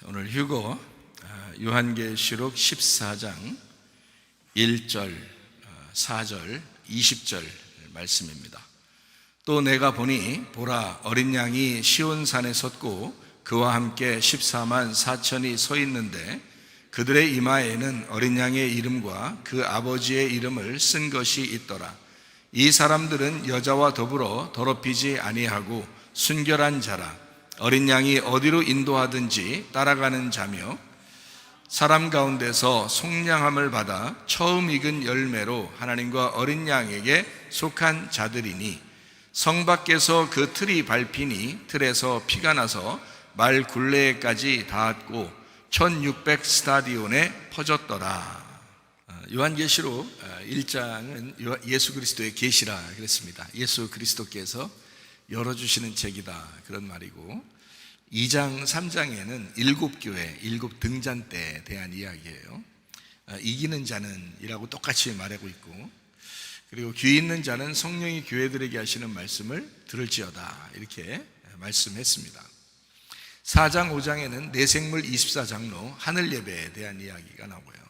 오늘 휴거 요한계시록 14장 1절, 4절, 20절 말씀입니다. 또 내가 보니 보라, 어린 양이 시온산에 섰고 그와 함께 14만 4천이 서 있는데 그들의 이마에는 어린 양의 이름과 그 아버지의 이름을 쓴 것이 있더라. 이 사람들은 여자와 더불어 더럽히지 아니하고 순결한 자라. 어린 양이 어디로 인도하든지 따라가는 자며 사람 가운데서 속량함을 받아 처음 익은 열매로 하나님과 어린 양에게 속한 자들이니 성 밖에서 그 틀이 밟히니 틀에서 피가 나서 말 굴레까지 닿았고 1600 스타디온에 퍼졌더라. 요한계시록 1장은 예수 그리스도의 계시라 그랬습니다. 예수 그리스도께서 열어주시는 책이다, 그런 말이고, 2장 3장에는 일곱 교회, 일곱 등잔 때에 대한 이야기예요. 이기는 자는 이라고 똑같이 말하고 있고, 그리고 귀 있는 자는 성령이 교회들에게 하시는 말씀을 들을지어다, 이렇게 말씀했습니다. 4장 5장에는 내생물 24장로 하늘 예배에 대한 이야기가 나오고요.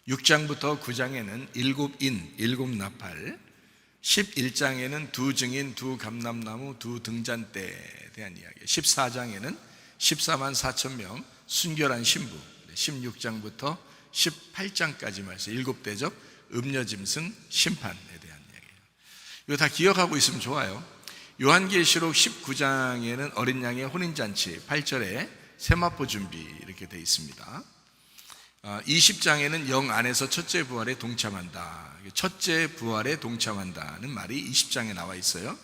6장부터 9장에는 일곱 인, 일곱 나팔, 11장에는 두 증인, 두 감람나무, 두 등잔대에 대한 이야기, 14장에는 14만 4천 명 순결한 신부, 16장부터 18장까지 말씀, 일곱 대접, 음녀짐승, 심판에 대한 이야기예요. 이거 다 기억하고 있으면 좋아요. 요한계시록 19장에는 어린 양의 혼인잔치, 8절에 세마포 준비 이렇게 되어 있습니다. 20장에는 영 안에서 첫째 부활에 동참한다. 첫째 부활에 동참한다는 말이 20장에 나와 있어요.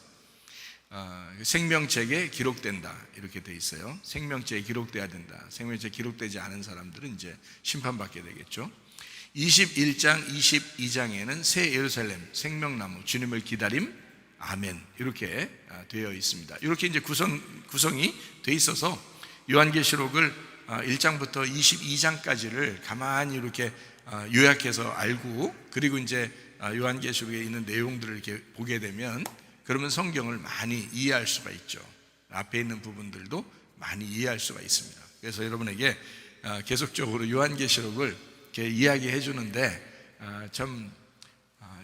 생명책에 기록된다, 이렇게 돼 있어요. 생명책에 기록돼야 된다. 생명책에 기록되지 않은 사람들은 이제 심판받게 되겠죠. 21장, 22장에는 새 예루살렘, 생명나무, 주님을 기다림, 아멘, 이렇게 되어 있습니다. 이렇게 이제 구성이 돼 있어서 요한계시록을 1장부터 22장까지를 가만히 이렇게 요약해서 알고, 그리고 이제 요한계시록에 있는 내용들을 이렇게 보게 되면 그러면 성경을 많이 이해할 수가 있죠. 앞에 있는 부분들도 많이 이해할 수가 있습니다. 그래서 여러분에게 계속적으로 요한계시록을 이렇게 이야기해 주는데 참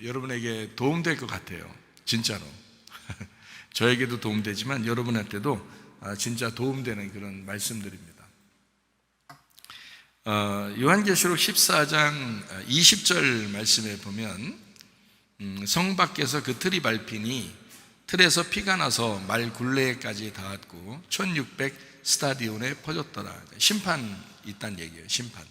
여러분에게 도움될 것 같아요. 진짜로. 저에게도 도움되지만 여러분한테도 진짜 도움되는 그런 말씀들입니다. 요한계시록 14장 20절 말씀에 보면 성 밖에서 그 틀이 밟히니 틀에서 피가 나서 말 굴레까지 닿았고 1600 스타디온에 퍼졌더라. 심판 있다는 얘기예요. 심판.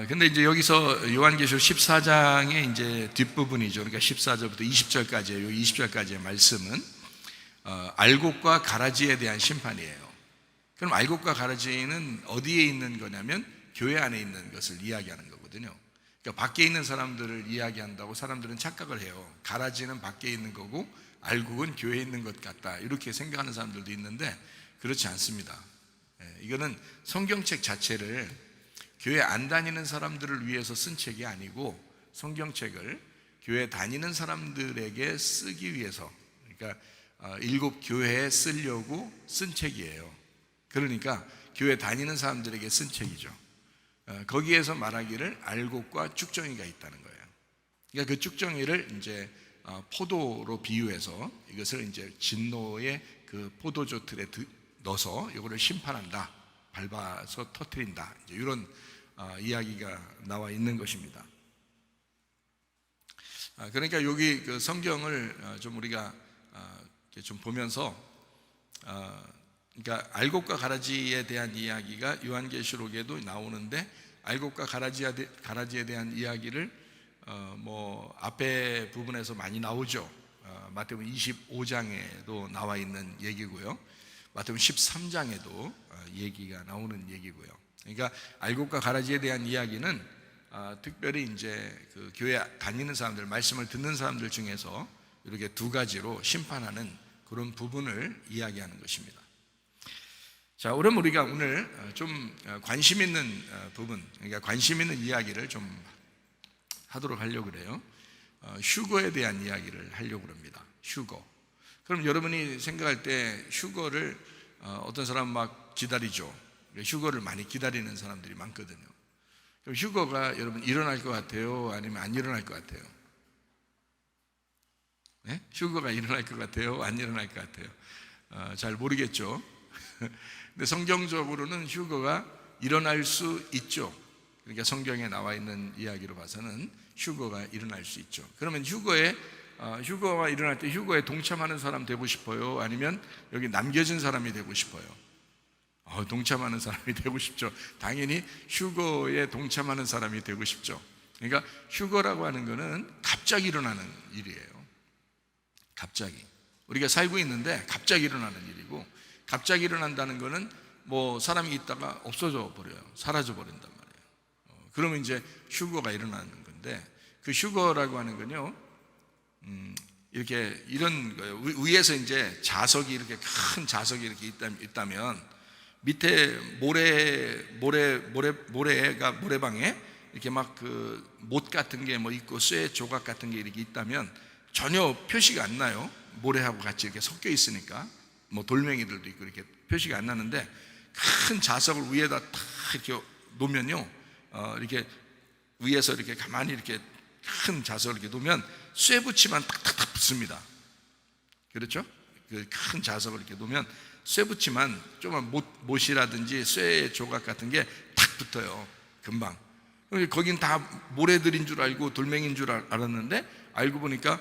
근데 이제 여기서 요한계시록 14장의 이제 뒷부분이죠. 그러니까 14절부터 20절까지의, 요 20절까지의 말씀은 알곡과 가라지에 대한 심판이에요. 그럼 알곡과 가라지는 어디에 있는 거냐면 교회 안에 있는 것을 이야기하는 거거든요. 그러니까 밖에 있는 사람들을 이야기한다고 사람들은 착각을 해요. 가라지는 밖에 있는 거고 알곡은 교회에 있는 것 같다, 이렇게 생각하는 사람들도 있는데 그렇지 않습니다. 이거는 성경책 자체를 교회 안 다니는 사람들을 위해서 쓴 책이 아니고 성경책을 교회 다니는 사람들에게 쓰기 위해서, 그러니까 일곱 교회에 쓰려고 쓴 책이에요. 그러니까 교회 다니는 사람들에게 쓴 책이죠. 거기에서 말하기를 알곡과 쭉정이가 있다는 거예요. 그러니까 그 쭉정이를 이제 포도로 비유해서 이것을 이제 진노의 그 포도주 틀에 넣어서 이거를 심판한다, 밟아서 터뜨린다, 이제 이런 이야기가 나와 있는 것입니다. 그러니까 여기 그 성경을 좀 우리가 좀 보면서 그러니까 알곡과 가라지에 대한 이야기가 요한계시록에도 나오는데 알곡과 가라지에 대한 이야기를 뭐 앞에 부분에서 많이 나오죠. 마태복음 25장에도 나와 있는 얘기고요. 마태복음 13장에도 얘기가 나오는 얘기고요. 그러니까 알곡과 가라지에 대한 이야기는 특별히 이제 그 교회 다니는 사람들, 말씀을 듣는 사람들 중에서 이렇게 두 가지로 심판하는 그런 부분을 이야기하는 것입니다. 자, 그럼 우리가 오늘 좀 관심 있는 부분, 그러니까 관심 있는 이야기를 좀 하도록 하려고 그래요. 휴거에 대한 이야기를 하려고 합니다. 휴거. 그럼 여러분이 생각할 때 휴거를 어떤 사람 막 기다리죠. 휴거를 많이 기다리는 사람들이 많거든요. 그럼 휴거가 여러분 일어날 것 같아요? 아니면 안 일어날 것 같아요? 네? 휴거가 일어날 것 같아요? 안 일어날 것 같아요? 잘 모르겠죠. 근데 성경적으로는 휴거가 일어날 수 있죠. 그러니까 성경에 나와 있는 이야기로 봐서는 휴거가 일어날 수 있죠. 그러면 휴거가 일어날 때 휴거에 동참하는 사람 되고 싶어요? 아니면 여기 남겨진 사람이 되고 싶어요? 동참하는 사람이 되고 싶죠. 당연히 휴거에 동참하는 사람이 되고 싶죠. 그러니까 휴거라고 하는 것은 갑자기 일어나는 일이에요. 갑자기 우리가 살고 있는데 갑자기 일어나는 일이고, 갑자기 일어난다는 것은 뭐 사람이 있다가 없어져 버려요. 사라져 버린단 말이에요. 그러면 이제 휴거가 일어나는 건데, 그 휴거라고 하는 건요, 이렇게 이런 거예요. 위에서 이제 자석이 이렇게 큰 자석이 이렇게 있다면 밑에 모래방에 이렇게 막 그 못 같은 게 뭐 있고 쇠 조각 같은 게 이렇게 있다면 전혀 표시가 안 나요. 모래하고 같이 이렇게 섞여 있으니까. 뭐 돌멩이들도 있고 이렇게 표시가 안 나는데, 큰 자석을 위에다 탁 이렇게 놓으면요, 이렇게 위에서 이렇게 가만히 이렇게 큰 자석을 이렇게 놓으면 쇠 붙이만 탁탁탁 붙습니다. 그렇죠? 그 큰 자석을 이렇게 놓으면 쇠 붙이만 조금만 못이라든지 쇠 조각 같은 게 탁 붙어요. 금방. 거긴 다 모래들인 줄 알고 돌멩이인 줄 알았는데, 알고 보니까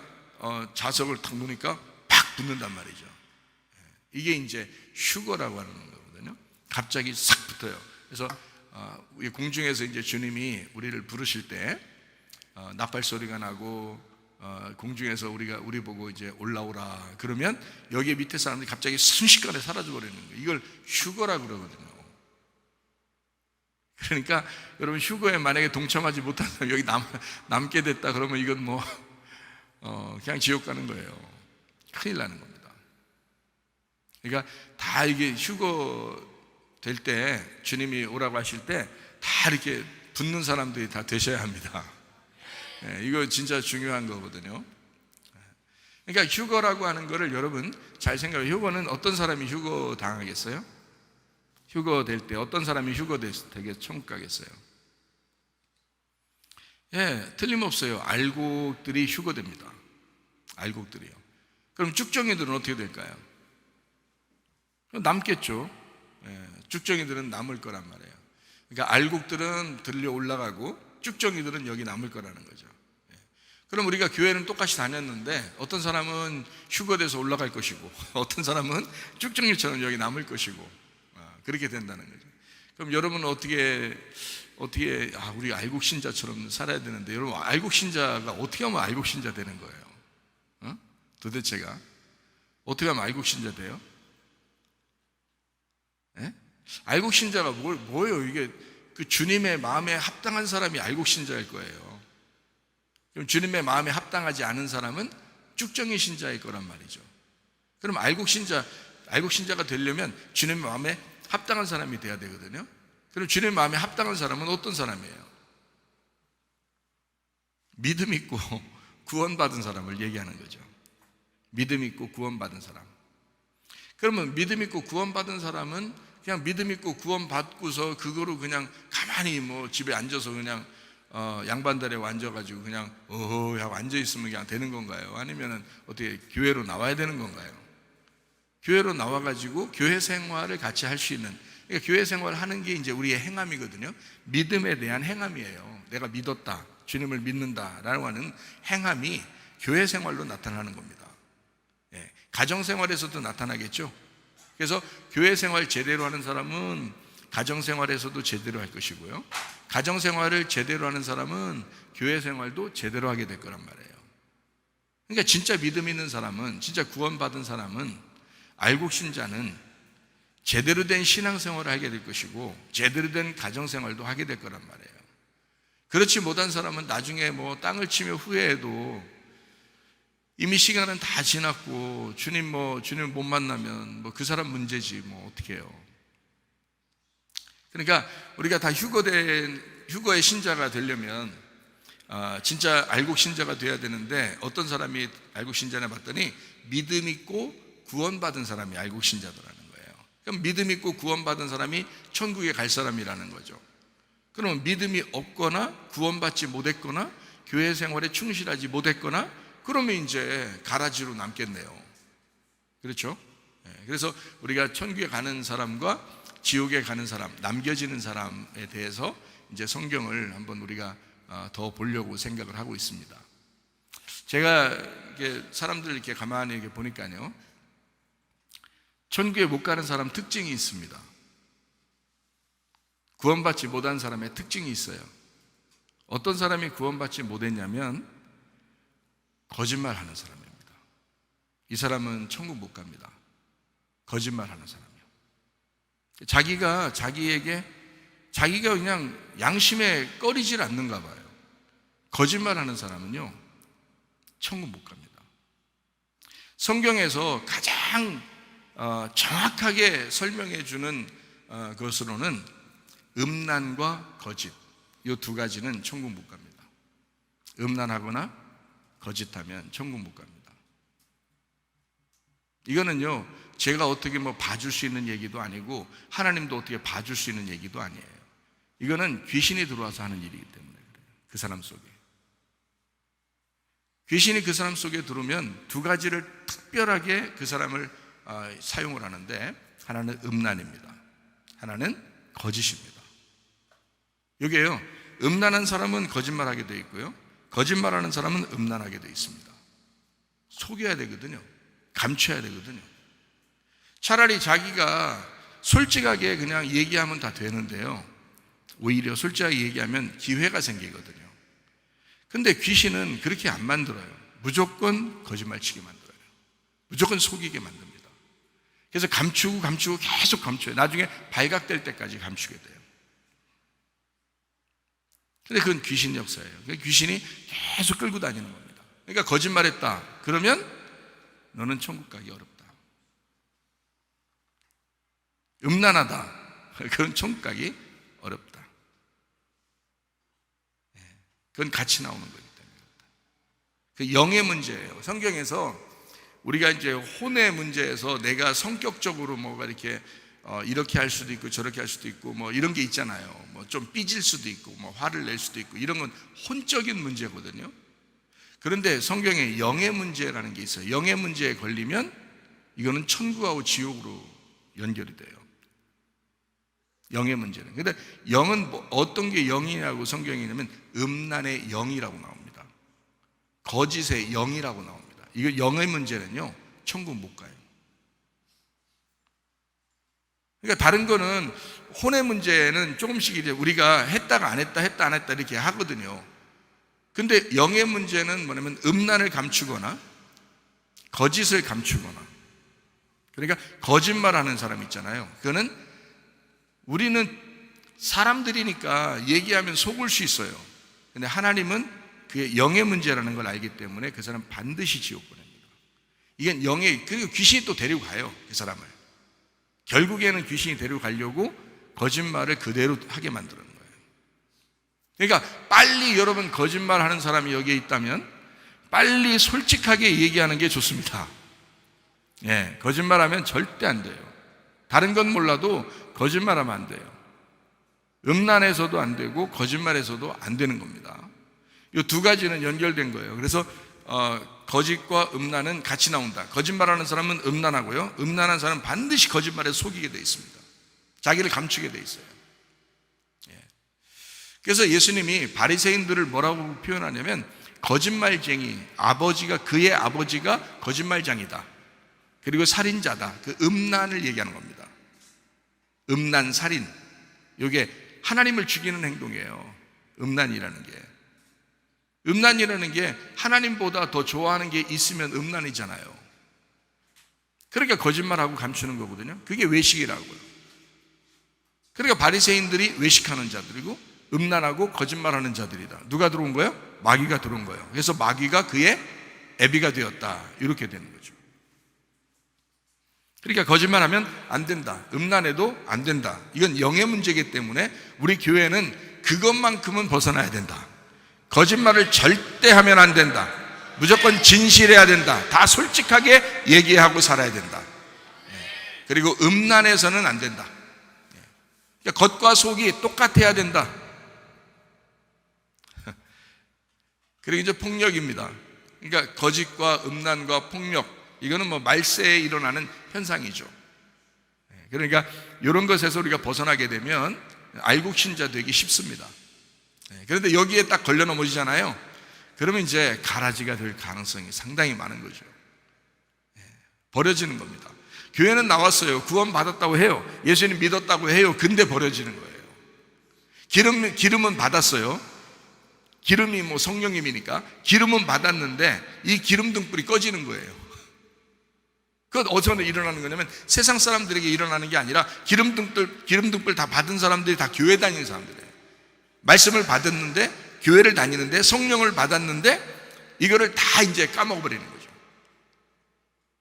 자석을 탁 놓으니까 팍 붙는단 말이죠. 이게 이제 휴거라고 하는 거거든요. 갑자기 싹 붙어요. 그래서 공중에서 이제 주님이 우리를 부르실 때 나팔 소리가 나고 공중에서 우리 보고 이제 올라오라 그러면 여기 밑에 사람들이 갑자기 순식간에 사라져 버리는 거예요. 이걸 휴거라고 그러거든요. 그러니까 여러분, 휴거에 만약에 동참하지 못한 사람 여기 남게 됐다 그러면 이건 뭐 그냥 지옥 가는 거예요. 큰일 나는 겁니다. 그러니까 다 이게 휴거 될 때, 주님이 오라고 하실 때 다 이렇게 붙는 사람들이 다 되셔야 합니다. 이거 진짜 중요한 거거든요. 그러니까 휴거라고 하는 거를 여러분 잘 생각해요. 휴거는 어떤 사람이 휴거 당하겠어요? 휴거 될 때 어떤 사람이 휴거 되게 천국 가겠어요? 틀림없어요. 알곡들이 휴거됩니다. 알곡들이요. 그럼 쭉정이들은 어떻게 될까요? 남겠죠. 쭉정이들은 남을 거란 말이에요. 그러니까 알곡들은 들려 올라가고 쭉정이들은 여기 남을 거라는 거죠. 그럼 우리가 교회는 똑같이 다녔는데 어떤 사람은 휴거돼서 올라갈 것이고 어떤 사람은 쭉정이처럼 여기 남을 것이고, 그렇게 된다는 거죠. 그럼 여러분은 어떻게 우리 알곡 신자처럼 살아야 되는데, 여러분 알곡 신자가 어떻게 하면 알곡 신자 되는 거예요? 도대체가 어떻게 하면 알곡 신자 돼요? 알곡 신자가 뭐예요? 이게 그 주님의 마음에 합당한 사람이 알곡 신자일 거예요. 그럼 주님의 마음에 합당하지 않은 사람은 쭉정이 신자일 거란 말이죠. 그럼 알곡 신자가 되려면 주님의 마음에 합당한 사람이 돼야 되거든요. 그럼 주님의 마음에 합당한 사람은 어떤 사람이에요? 믿음 있고 구원받은 사람을 얘기하는 거죠. 믿음 있고 구원받은 사람. 그러면 믿음 있고 구원받은 사람은 그냥 믿음 있고 구원받고서 그거로 그냥 가만히 뭐 집에 앉아서 그냥 양반다리에 앉아가지고 그냥 하고 앉아있으면 그냥 되는 건가요? 아니면은 어떻게 교회로 나와야 되는 건가요? 교회로 나와가지고 교회 생활을 같이 할 수 있는, 그러니까 교회 생활을 하는 게 이제 우리의 행함이거든요. 믿음에 대한 행함이에요. 내가 믿었다, 주님을 믿는다라고 하는 행함이 교회 생활로 나타나는 겁니다. 가정 생활에서도 나타나겠죠. 그래서 교회 생활 제대로 하는 사람은 가정 생활에서도 제대로 할 것이고요, 가정 생활을 제대로 하는 사람은 교회 생활도 제대로 하게 될 거란 말이에요. 그러니까 진짜 믿음 있는 사람은, 진짜 구원받은 사람은, 알곡 신자는 제대로 된 신앙생활을 하게 될 것이고 제대로 된 가정생활도 하게 될 거란 말이에요. 그렇지 못한 사람은 나중에 뭐 땅을 치며 후회해도 이미 시간은 다 지났고 주님 못 만나면 뭐 그 사람 문제지 뭐 어떻게 해요. 그러니까 우리가 다 휴거의 신자가 되려면 진짜 알곡 신자가 돼야 되는데, 어떤 사람이 알곡 신자냐 봤더니 믿음 있고 구원받은 사람이 알곡 신자더라는 거예요. 그럼 믿음 있고 구원받은 사람이 천국에 갈 사람이라는 거죠. 그러면 믿음이 없거나 구원받지 못했거나 교회 생활에 충실하지 못했거나 그러면 이제 가라지로 남겠네요. 그렇죠? 그래서 우리가 천국에 가는 사람과 지옥에 가는 사람, 남겨지는 사람에 대해서 이제 성경을 한번 우리가 더 보려고 생각을 하고 있습니다. 제가 이렇게 사람들 이렇게 가만히 이렇게 보니까요, 천국에 못 가는 사람 특징이 있습니다. 구원받지 못한 사람의 특징이 있어요. 어떤 사람이 구원받지 못했냐면 거짓말하는 사람입니다. 이 사람은 천국 못 갑니다. 거짓말하는 사람이요. 자기가 그냥 양심에 꺼리질 않는가 봐요. 거짓말하는 사람은요, 천국 못 갑니다. 성경에서 가장 정확하게 설명해 주는 것으로는 음란과 거짓, 이 두 가지는 천국 못 갑니다. 음란하거나 거짓하면 천국 못 갑니다. 이거는요, 제가 어떻게 봐줄 수 있는 얘기도 아니고 하나님도 어떻게 봐줄 수 있는 얘기도 아니에요. 이거는 귀신이 들어와서 하는 일이기 때문에 그래요. 그 사람 속에 귀신이 그 사람 속에 들어오면 두 가지를 특별하게 그 사람을 사용을 하는데, 하나는 음란입니다. 하나는 거짓입니다. 여기에요, 음란한 사람은 거짓말하게 되어 있고요, 거짓말하는 사람은 음란하게 되어 있습니다. 속여야 되거든요. 감춰야 되거든요. 차라리 자기가 솔직하게 그냥 얘기하면 다 되는데요, 오히려 솔직하게 얘기하면 기회가 생기거든요. 근데 귀신은 그렇게 안 만들어요. 무조건 거짓말치게 만들어요. 무조건 속이게 만듭니다. 그래서 감추고 계속 감춰요. 나중에 발각될 때까지 감추게 돼요. 근데 그건 귀신 역사예요. 귀신이 계속 끌고 다니는 겁니다. 그러니까 거짓말했다 그러면 너는 천국 가기 어렵다. 음란하다 그건 천국 가기 어렵다. 그건 같이 나오는 거기 때문에. 그 영의 문제예요. 성경에서 우리가 이제 혼의 문제에서 내가 성격적으로 뭐가 이렇게 할 수도 있고 저렇게 할 수도 있고 이런 게 있잖아요. 좀 삐질 수도 있고 화를 낼 수도 있고, 이런 건 혼적인 문제거든요. 그런데 성경에 영의 문제라는 게 있어요. 영의 문제에 걸리면 이거는 천국하고 지옥으로 연결이 돼요. 영의 문제는. 근데 영은 어떤 게 영이냐고 성경이냐면 음란의 영이라고 나옵니다. 거짓의 영이라고 나옵니다. 이거 영의 문제는요, 천국 못 가요. 그러니까 다른 거는 혼의 문제는 조금씩 이제 우리가 했다가 안 했다 이렇게 하거든요. 근데 영의 문제는 뭐냐면 음란을 감추거나 거짓을 감추거나, 그러니까 거짓말하는 사람 있잖아요. 그거는 우리는 사람들이니까 얘기하면 속을 수 있어요. 근데 하나님은 그게 영의 문제라는 걸 알기 때문에 그 사람 반드시 지옥 보냅니다. 이게 그리고 귀신이 또 데리고 가요, 그 사람을. 결국에는 귀신이 데리고 가려고 거짓말을 그대로 하게 만드는 거예요. 그러니까 빨리 여러분 거짓말하는 사람이 여기에 있다면 빨리 솔직하게 얘기하는 게 좋습니다. 거짓말하면 절대 안 돼요. 다른 건 몰라도 거짓말하면 안 돼요. 음란에서도 안 되고 거짓말에서도 안 되는 겁니다. 이 두 가지는 연결된 거예요. 그래서 거짓과 음란은 같이 나온다. 거짓말하는 사람은 음란하고요, 음란한 사람은 반드시 거짓말에 속이게 돼 있습니다. 자기를 감추게 돼 있어요. 그래서 예수님이 바리새인들을 뭐라고 표현하냐면 거짓말쟁이, 그의 아버지가 거짓말장이다, 그리고 살인자다. 그 음란을 얘기하는 겁니다. 음란, 살인, 이게 하나님을 죽이는 행동이에요. 음란이라는 게 하나님보다 더 좋아하는 게 있으면 음란이잖아요. 그러니까 거짓말하고 감추는 거거든요. 그게 외식이라고요. 그러니까 바리새인들이 외식하는 자들이고 음란하고 거짓말하는 자들이다. 누가 들어온 거예요? 마귀가 들어온 거예요. 그래서 마귀가 그의 애비가 되었다, 이렇게 되는 거죠. 그러니까 거짓말하면 안 된다, 음란해도 안 된다. 이건 영의 문제이기 때문에 우리 교회는 그것만큼은 벗어나야 된다. 거짓말을 절대 하면 안 된다. 무조건 진실해야 된다. 다 솔직하게 얘기하고 살아야 된다. 그리고 음란해서는 안 된다. 그러니까 겉과 속이 똑같아야 된다. 그리고 이제 폭력입니다. 그러니까 거짓과 음란과 폭력, 이거는 뭐 말세에 일어나는 현상이죠. 그러니까 이런 것에서 우리가 벗어나게 되면 알곡 신자 되기 쉽습니다. 그런데 여기에 딱 걸려 넘어지잖아요. 그러면 이제 가라지가 될 가능성이 상당히 많은 거죠. 버려지는 겁니다. 교회는 나왔어요. 구원 받았다고 해요. 예수님 믿었다고 해요. 근데 버려지는 거예요. 기름은 받았어요. 기름이 뭐 성령님이니까 기름은 받았는데 이 기름 등불이 꺼지는 거예요. 그건 어디서 일어나는 거냐면 세상 사람들에게 일어나는 게 아니라 기름 등불 다 받은 사람들이 다 교회 다니는 사람들이에요. 말씀을 받았는데 교회를 다니는데 성령을 받았는데 이거를 다 이제 까먹어버리는 거죠.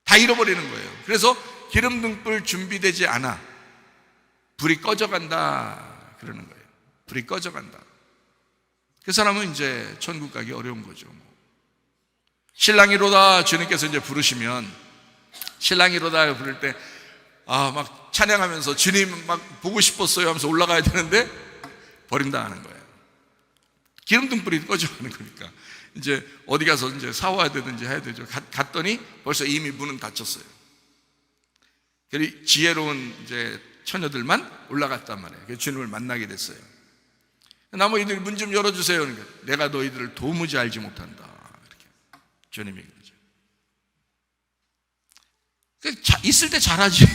다 잃어버리는 거예요. 그래서 기름 등불 준비되지 않아 불이 꺼져간다 그러는 거예요. 불이 꺼져간다. 그 사람은 이제 천국 가기 어려운 거죠. 신랑이로다 주님께서 이제 부르시면 신랑이로다 부를 때 막 찬양하면서 주님 막 보고 싶었어요 하면서 올라가야 되는데 버린다 하는 거예요. 기름 등불이 꺼져가는 거니까 이제 어디 가서 이제 사와야 되든지 해야 되죠. 갔더니 벌써 이미 문은 닫혔어요. 그리고 지혜로운 이제 처녀들만 올라갔단 말이에요. 그래서 주님을 만나게 됐어요. 나머지들 문 좀 열어주세요. 그러니까 내가 너희들을 도무지 알지 못한다. 이렇게 주님이 그러죠. 있을 때 잘하지.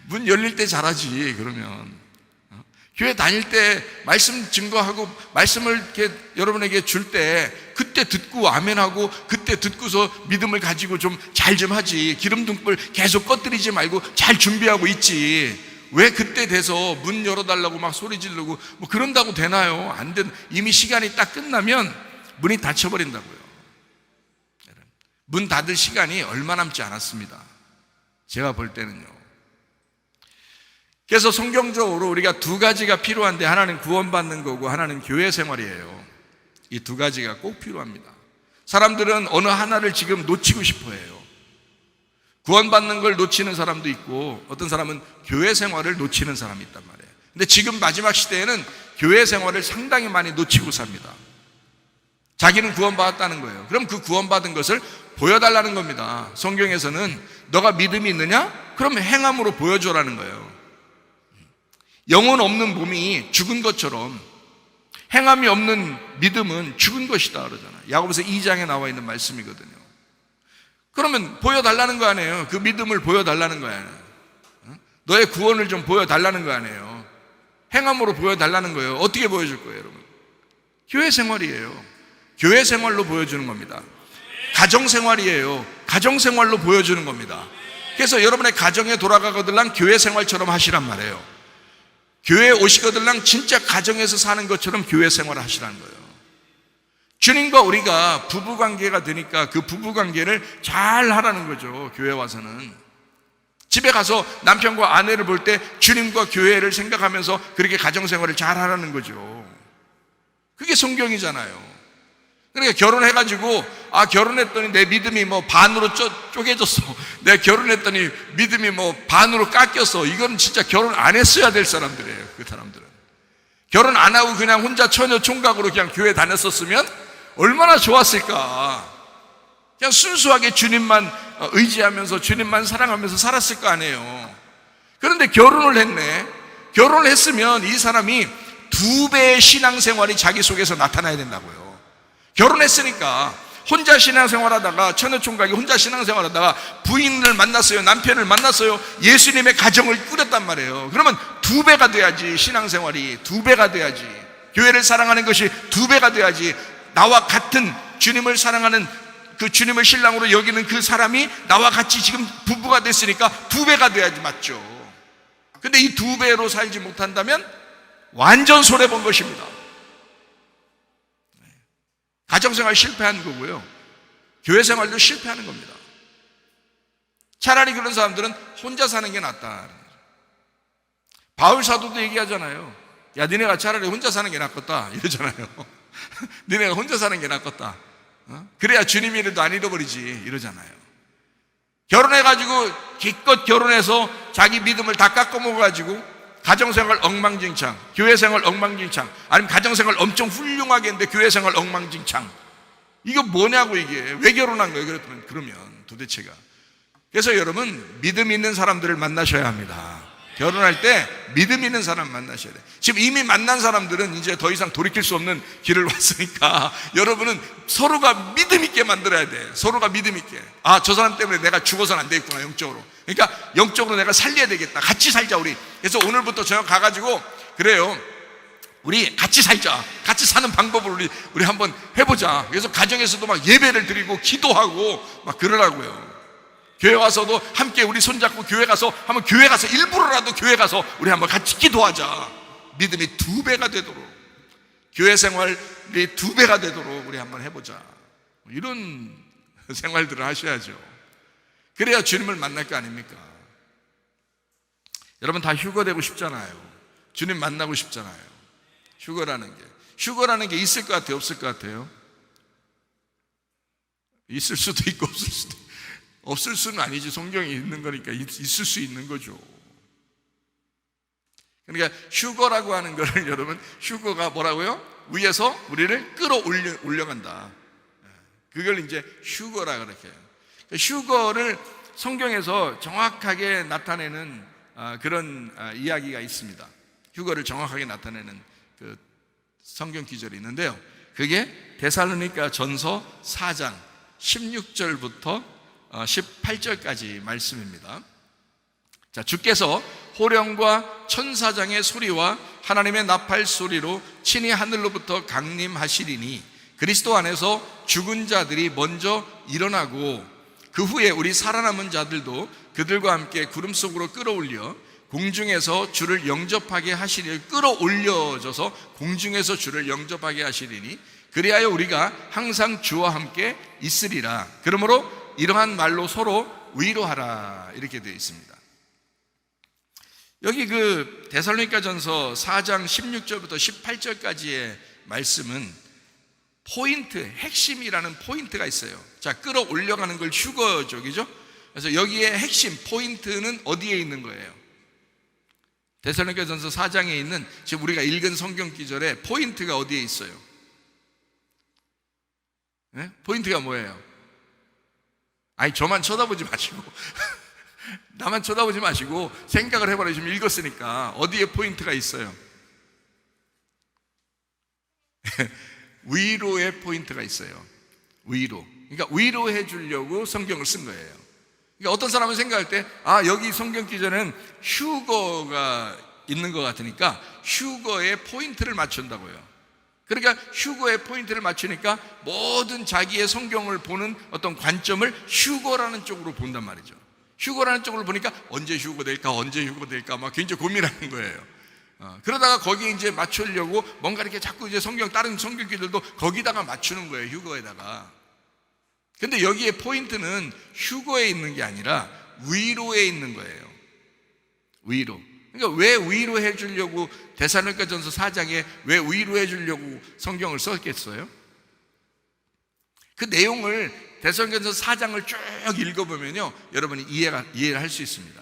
문 열릴 때 잘하지. 그러면 교회 다닐 때 말씀 증거하고 말씀을 이렇게 여러분에게 줄 때 그때 듣고 아멘하고 그때 듣고서 믿음을 가지고 좀 잘 좀 하지. 기름 등불 계속 꺼뜨리지 말고 잘 준비하고 있지. 왜 그때 돼서 문 열어달라고 막 소리 지르고 뭐 그런다고 되나요? 안 된. 이미 시간이 딱 끝나면 문이 닫혀버린다고요. 문 닫을 시간이 얼마 남지 않았습니다. 제가 볼 때는요. 그래서 성경적으로 우리가 두 가지가 필요한데 하나는 구원받는 거고 하나는 교회 생활이에요. 이 두 가지가 꼭 필요합니다. 사람들은 어느 하나를 지금 놓치고 싶어 해요. 구원받는 걸 놓치는 사람도 있고 어떤 사람은 교회 생활을 놓치는 사람이 있단 말이에요. 근데 지금 마지막 시대에는 교회 생활을 상당히 많이 놓치고 삽니다. 자기는 구원받았다는 거예요. 그럼 그 구원받은 것을 보여달라는 겁니다. 성경에서는 너가 믿음이 있느냐? 그럼 행함으로 보여줘라는 거예요. 영혼 없는 몸이 죽은 것처럼 행함이 없는 믿음은 죽은 것이다 그러잖아요. 야고보서 2장에 나와 있는 말씀이거든요. 그러면 보여달라는 거 아니에요. 그 믿음을 보여달라는 거 아니에요. 너의 구원을 좀 보여달라는 거 아니에요. 행함으로 보여달라는 거예요. 어떻게 보여줄 거예요, 여러분? 교회 생활이에요. 교회 생활로 보여주는 겁니다. 가정 생활이에요. 가정 생활로 보여주는 겁니다. 그래서 여러분의 가정에 돌아가거들랑 교회 생활처럼 하시란 말이에요. 교회에 오시거들랑 진짜 가정에서 사는 것처럼 교회 생활을 하시라는 거예요. 주님과 우리가 부부관계가 되니까 그 부부관계를 잘 하라는 거죠. 교회 와서는 집에 가서 남편과 아내를 볼 때 주님과 교회를 생각하면서 그렇게 가정생활을 잘 하라는 거죠. 그게 성경이잖아요. 그러니까 결혼해가지고 결혼했더니 내 믿음이 뭐 반으로 쪼개졌어. 내가 결혼했더니 믿음이 뭐 반으로 깎였어. 이건 진짜 결혼 안 했어야 될 사람들이에요. 그 사람들은 결혼 안 하고 그냥 혼자 처녀 총각으로 그냥 교회 다녔었으면 얼마나 좋았을까. 그냥 순수하게 주님만 의지하면서 주님만 사랑하면서 살았을 거 아니에요. 그런데 결혼을 했네. 결혼을 했으면 이 사람이 2배의 신앙생활이 자기 속에서 나타나야 된다고요. 결혼했으니까 혼자 신앙생활하다가 처녀총각이 혼자 신앙생활하다가 부인을 만났어요. 남편을 만났어요. 예수님의 가정을 꾸렸단 말이에요. 그러면 2배가 돼야지. 신앙생활이 2배가 돼야지. 교회를 사랑하는 것이 2배가 돼야지. 나와 같은 주님을 사랑하는 그 주님을 신랑으로 여기는 그 사람이 나와 같이 지금 부부가 됐으니까 2배가 돼야지. 맞죠? 근데 이 2배로 살지 못한다면 완전 손해본 것입니다. 가정생활 실패하는 거고요. 교회생활도 실패하는 겁니다. 차라리 그런 사람들은 혼자 사는 게 낫다. 바울 사도도 얘기하잖아요. 야, 니네가 차라리 혼자 사는 게 낫겠다 이러잖아요. 니네가 혼자 사는 게 낫겠다. 그래야 주님 이래도 안 잃어버리지 이러잖아요. 결혼해가지고 기껏 결혼해서 자기 믿음을 다 깎아먹어가지고 가정생활 엉망진창, 교회생활 엉망진창, 아니면 가정생활 엄청 훌륭하게 했는데 교회생활 엉망진창. 이거 뭐냐고, 이게 왜 결혼한 거예요? 그러면 도대체가. 그래서 여러분, 믿음 있는 사람들을 만나셔야 합니다. 결혼할 때 믿음 있는 사람 만나셔야 돼요. 지금 이미 만난 사람들은 이제 더 이상 돌이킬 수 없는 길을 왔으니까 여러분은 서로가 믿음 있게 만들어야 돼. 서로가 믿음 있게. 아, 저 사람 때문에 내가 죽어서는 안 되겠구나, 영적으로. 그러니까 영적으로 내가 살려야 되겠다. 같이 살자, 우리. 그래서 오늘부터 저녁 가가지고, 그래요, 우리 같이 살자. 같이 사는 방법을 우리 한번 해보자. 그래서 가정에서도 막 예배를 드리고 기도하고 막 그러라고요. 교회 와서도 함께 우리 손잡고 교회 가서 한번, 교회 가서 일부러라도 교회 가서 우리 한번 같이 기도하자. 믿음이 2배가 되도록, 교회 생활이 2배가 되도록 우리 한번 해보자. 이런 생활들을 하셔야죠. 그래야 주님을 만날 거 아닙니까? 여러분 다 휴거 되고 싶잖아요. 주님 만나고 싶잖아요. 휴거라는 게 있을 것 같아요, 없을 것 같아요? 있을 수도 있고 없을 수도 있고. 없을 수는 아니지. 성경에 있는 거니까 있을 수 있는 거죠. 그러니까 휴거라고 하는 거를, 여러분, 휴거가 뭐라고요? 위에서 우리를 끌어올려간다. 그걸 이제 휴거라 그렇게 해요. 휴거를 성경에서 정확하게 나타내는 그런 이야기가 있습니다. 휴거를 정확하게 나타내는 그 성경 기절이 있는데요, 그게 데살로니가 전서 4장 16절부터 18절까지 말씀입니다. 자, 주께서 호령과 천사장의 소리와 하나님의 나팔 소리로 친히 하늘로부터 강림하시리니 그리스도 안에서 죽은 자들이 먼저 일어나고 그 후에 우리 살아남은 자들도 그들과 함께 구름 속으로 끌어올려 공중에서 주를 영접하게 하시리니, 끌어올려져서 공중에서 주를 영접하게 하시리니 그리하여 우리가 항상 주와 함께 있으리라. 그러므로 이러한 말로 서로 위로하라. 이렇게 되어 있습니다. 여기 그 데살로니가전서 4장 16절부터 18절까지의 말씀은 포인트, 핵심이라는 포인트가 있어요. 자, 끌어올려가는 걸 휴거적이죠. 그래서 여기에 핵심 포인트는 어디에 있는 거예요? 데살로니가전서 4장에 있는 지금 우리가 읽은 성경 기절에 포인트가 어디에 있어요? 네? 포인트가 뭐예요? 아니, 저만 쳐다보지 마시고 나만 쳐다보지 마시고 생각을 해봐라. 지금 읽었으니까 어디에 포인트가 있어요? 위로의 포인트가 있어요. 위로. 그러니까 위로해 주려고 성경을 쓴 거예요. 그러니까 어떤 사람은 생각할 때, 아, 여기 성경 기전에는 휴거가 있는 것 같으니까 휴거에 포인트를 맞춘다고요. 그러니까 휴거에 포인트를 맞추니까 모든 자기의 성경을 보는 어떤 관점을 휴거라는 쪽으로 본단 말이죠. 휴거라는 쪽으로 보니까 언제 휴거될까 막 굉장히 고민하는 거예요. 그러다가 거기에 이제 맞추려고 뭔가 이렇게 자꾸 이제 다른 성경기들도 거기다가 맞추는 거예요, 휴거에다가. 근데 여기에 포인트는 휴거에 있는 게 아니라 위로에 있는 거예요. 위로. 그러니까 왜 위로해 주려고 데살로니가전서 4장에 왜 위로해 주려고 성경을 썼겠어요? 그 내용을 데살로니가전서 4장을 쭉 읽어보면요, 여러분이 이해를 할 수 있습니다.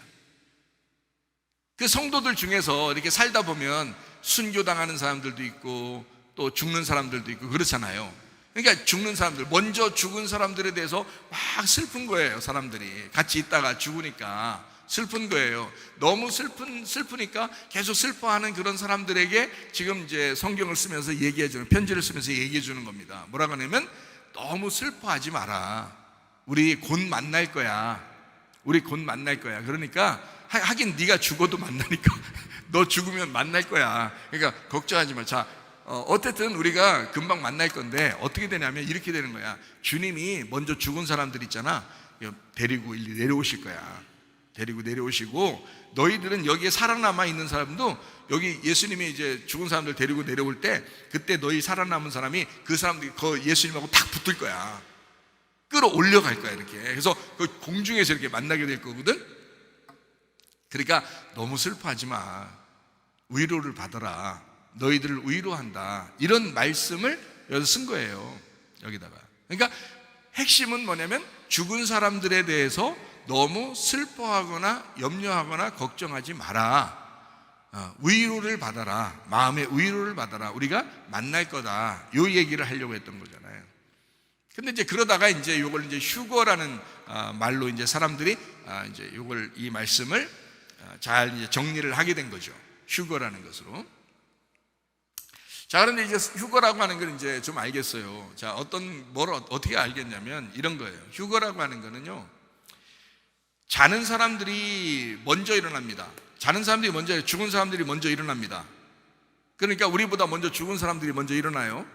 그 성도들 중에서 이렇게 살다 보면 순교당하는 사람들도 있고 또 죽는 사람들도 있고 그렇잖아요. 그러니까 죽는 사람들, 먼저 죽은 사람들에 대해서 막 슬픈 거예요. 사람들이 같이 있다가 죽으니까 슬픈 거예요. 너무 슬프니까 계속 슬퍼하는 그런 사람들에게 지금 이제 성경을 쓰면서 얘기해주는, 편지를 쓰면서 얘기해주는 겁니다. 뭐라고 하냐면, 너무 슬퍼하지 마라. 우리 곧 만날 거야. 그러니까 하긴 네가 죽어도 만나니까 너 죽으면 만날 거야. 그러니까 걱정하지 마. 자, 어쨌든 우리가 금방 만날 건데 어떻게 되냐면 이렇게 되는 거야. 주님이 먼저 죽은 사람들 있잖아, 데리고 내려오실 거야. 데리고 내려오시고, 너희들은 여기에 살아남아 있는 사람도 여기 예수님이 이제 죽은 사람들 데리고 내려올 때, 그때 너희 살아남은 사람이 그 사람들이 그 예수님하고 탁 붙을 거야. 끌어올려갈 거야, 이렇게. 그래서 그 공중에서 이렇게 만나게 될 거거든. 그러니까 너무 슬퍼하지 마. 위로를 받아라. 너희들을 위로한다. 이런 말씀을 여기서 쓴 거예요, 여기다가. 그러니까 핵심은 뭐냐면 죽은 사람들에 대해서 너무 슬퍼하거나 염려하거나 걱정하지 마라. 위로를 받아라. 마음의 위로를 받아라. 우리가 만날 거다. 요 얘기를 하려고 했던 거잖아요. 근데 이제 그러다가 이제 요걸 이제 휴거라는 말로 이제 사람들이 이제 요걸 이 말씀을 잘 이제 정리를 하게 된 거죠. 휴거라는 것으로. 자, 그런데 이제 휴거라고 하는 걸 이제 좀 알겠어요. 자, 뭘 어떻게 알겠냐면 이런 거예요. 휴거라고 하는 거는요, 자는 사람들이 먼저 일어납니다. 자는 사람들이 먼저, 죽은 사람들이 먼저 일어납니다. 그러니까 우리보다 먼저 죽은 사람들이 먼저 일어나요.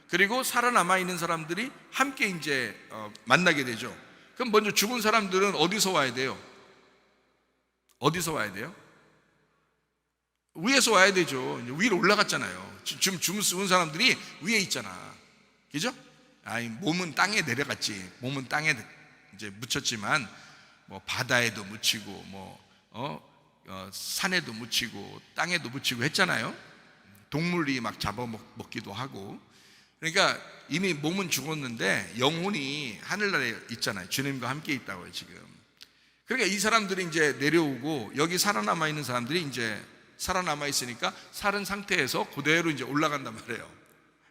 그리고 살아남아 있는 사람들이 함께 이제 만나게 되죠. 그럼 먼저 죽은 사람들은 어디서 와야 돼요? 어디서 와야 돼요? 위에서 와야 되죠. 위로 올라갔잖아요. 지금 죽은 사람들이 위에 있잖아. 그죠? 몸은 땅에 내려갔지. 몸은 땅에 이제 묻혔지만, 뭐 바다에도 묻히고, 산에도 묻히고, 땅에도 묻히고 했잖아요. 동물이 막 잡아먹기도 하고. 그러니까 이미 몸은 죽었는데 영혼이 하늘나라에 있잖아요. 주님과 함께 있다고요, 지금. 그러니까 이 사람들이 이제 내려오고, 여기 살아남아 있는 사람들이 이제 살아남아 있으니까 살은 상태에서 그대로 이제 올라간단 말이에요.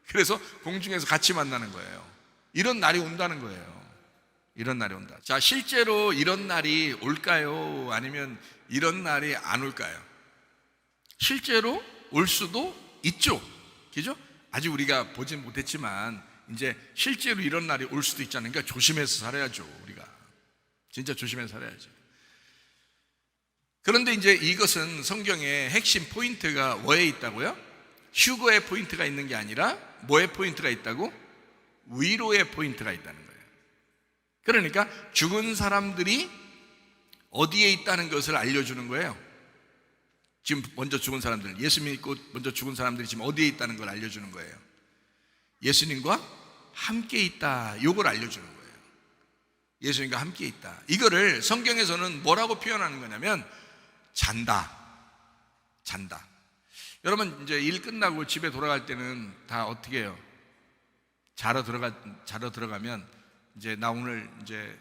그래서 공중에서 같이 만나는 거예요. 이런 날이 온다는 거예요. 이런 날이 온다. 자, 실제로 이런 날이 올까요? 아니면 이런 날이 안 올까요? 실제로 올 수도 있죠. 그죠? 아직 우리가 보진 못했지만 이제 실제로 이런 날이 올 수도 있잖아요. 그러니까 조심해서 살아야죠. 우리가 진짜 조심해서 살아야죠. 그런데 이제 이것은 성경의 핵심 포인트가 뭐에 있다고요? 휴거의 포인트가 있는 게 아니라 뭐의 포인트가 있다고? 위로의 포인트가 있다는 거예요. 그러니까 죽은 사람들이 어디에 있다는 것을 알려주는 거예요. 지금 먼저 죽은 사람들, 예수 믿고 먼저 죽은 사람들이 지금 어디에 있다는 걸 알려주는 거예요. 예수님과 함께 있다, 이걸 알려주는 거예요. 예수님과 함께 있다. 이거를 성경에서는 뭐라고 표현하는 거냐면 잔다. 여러분 이제 일 끝나고 집에 돌아갈 때는 다 어떻게 해요? 자러 들어가면 이제 나 오늘 이제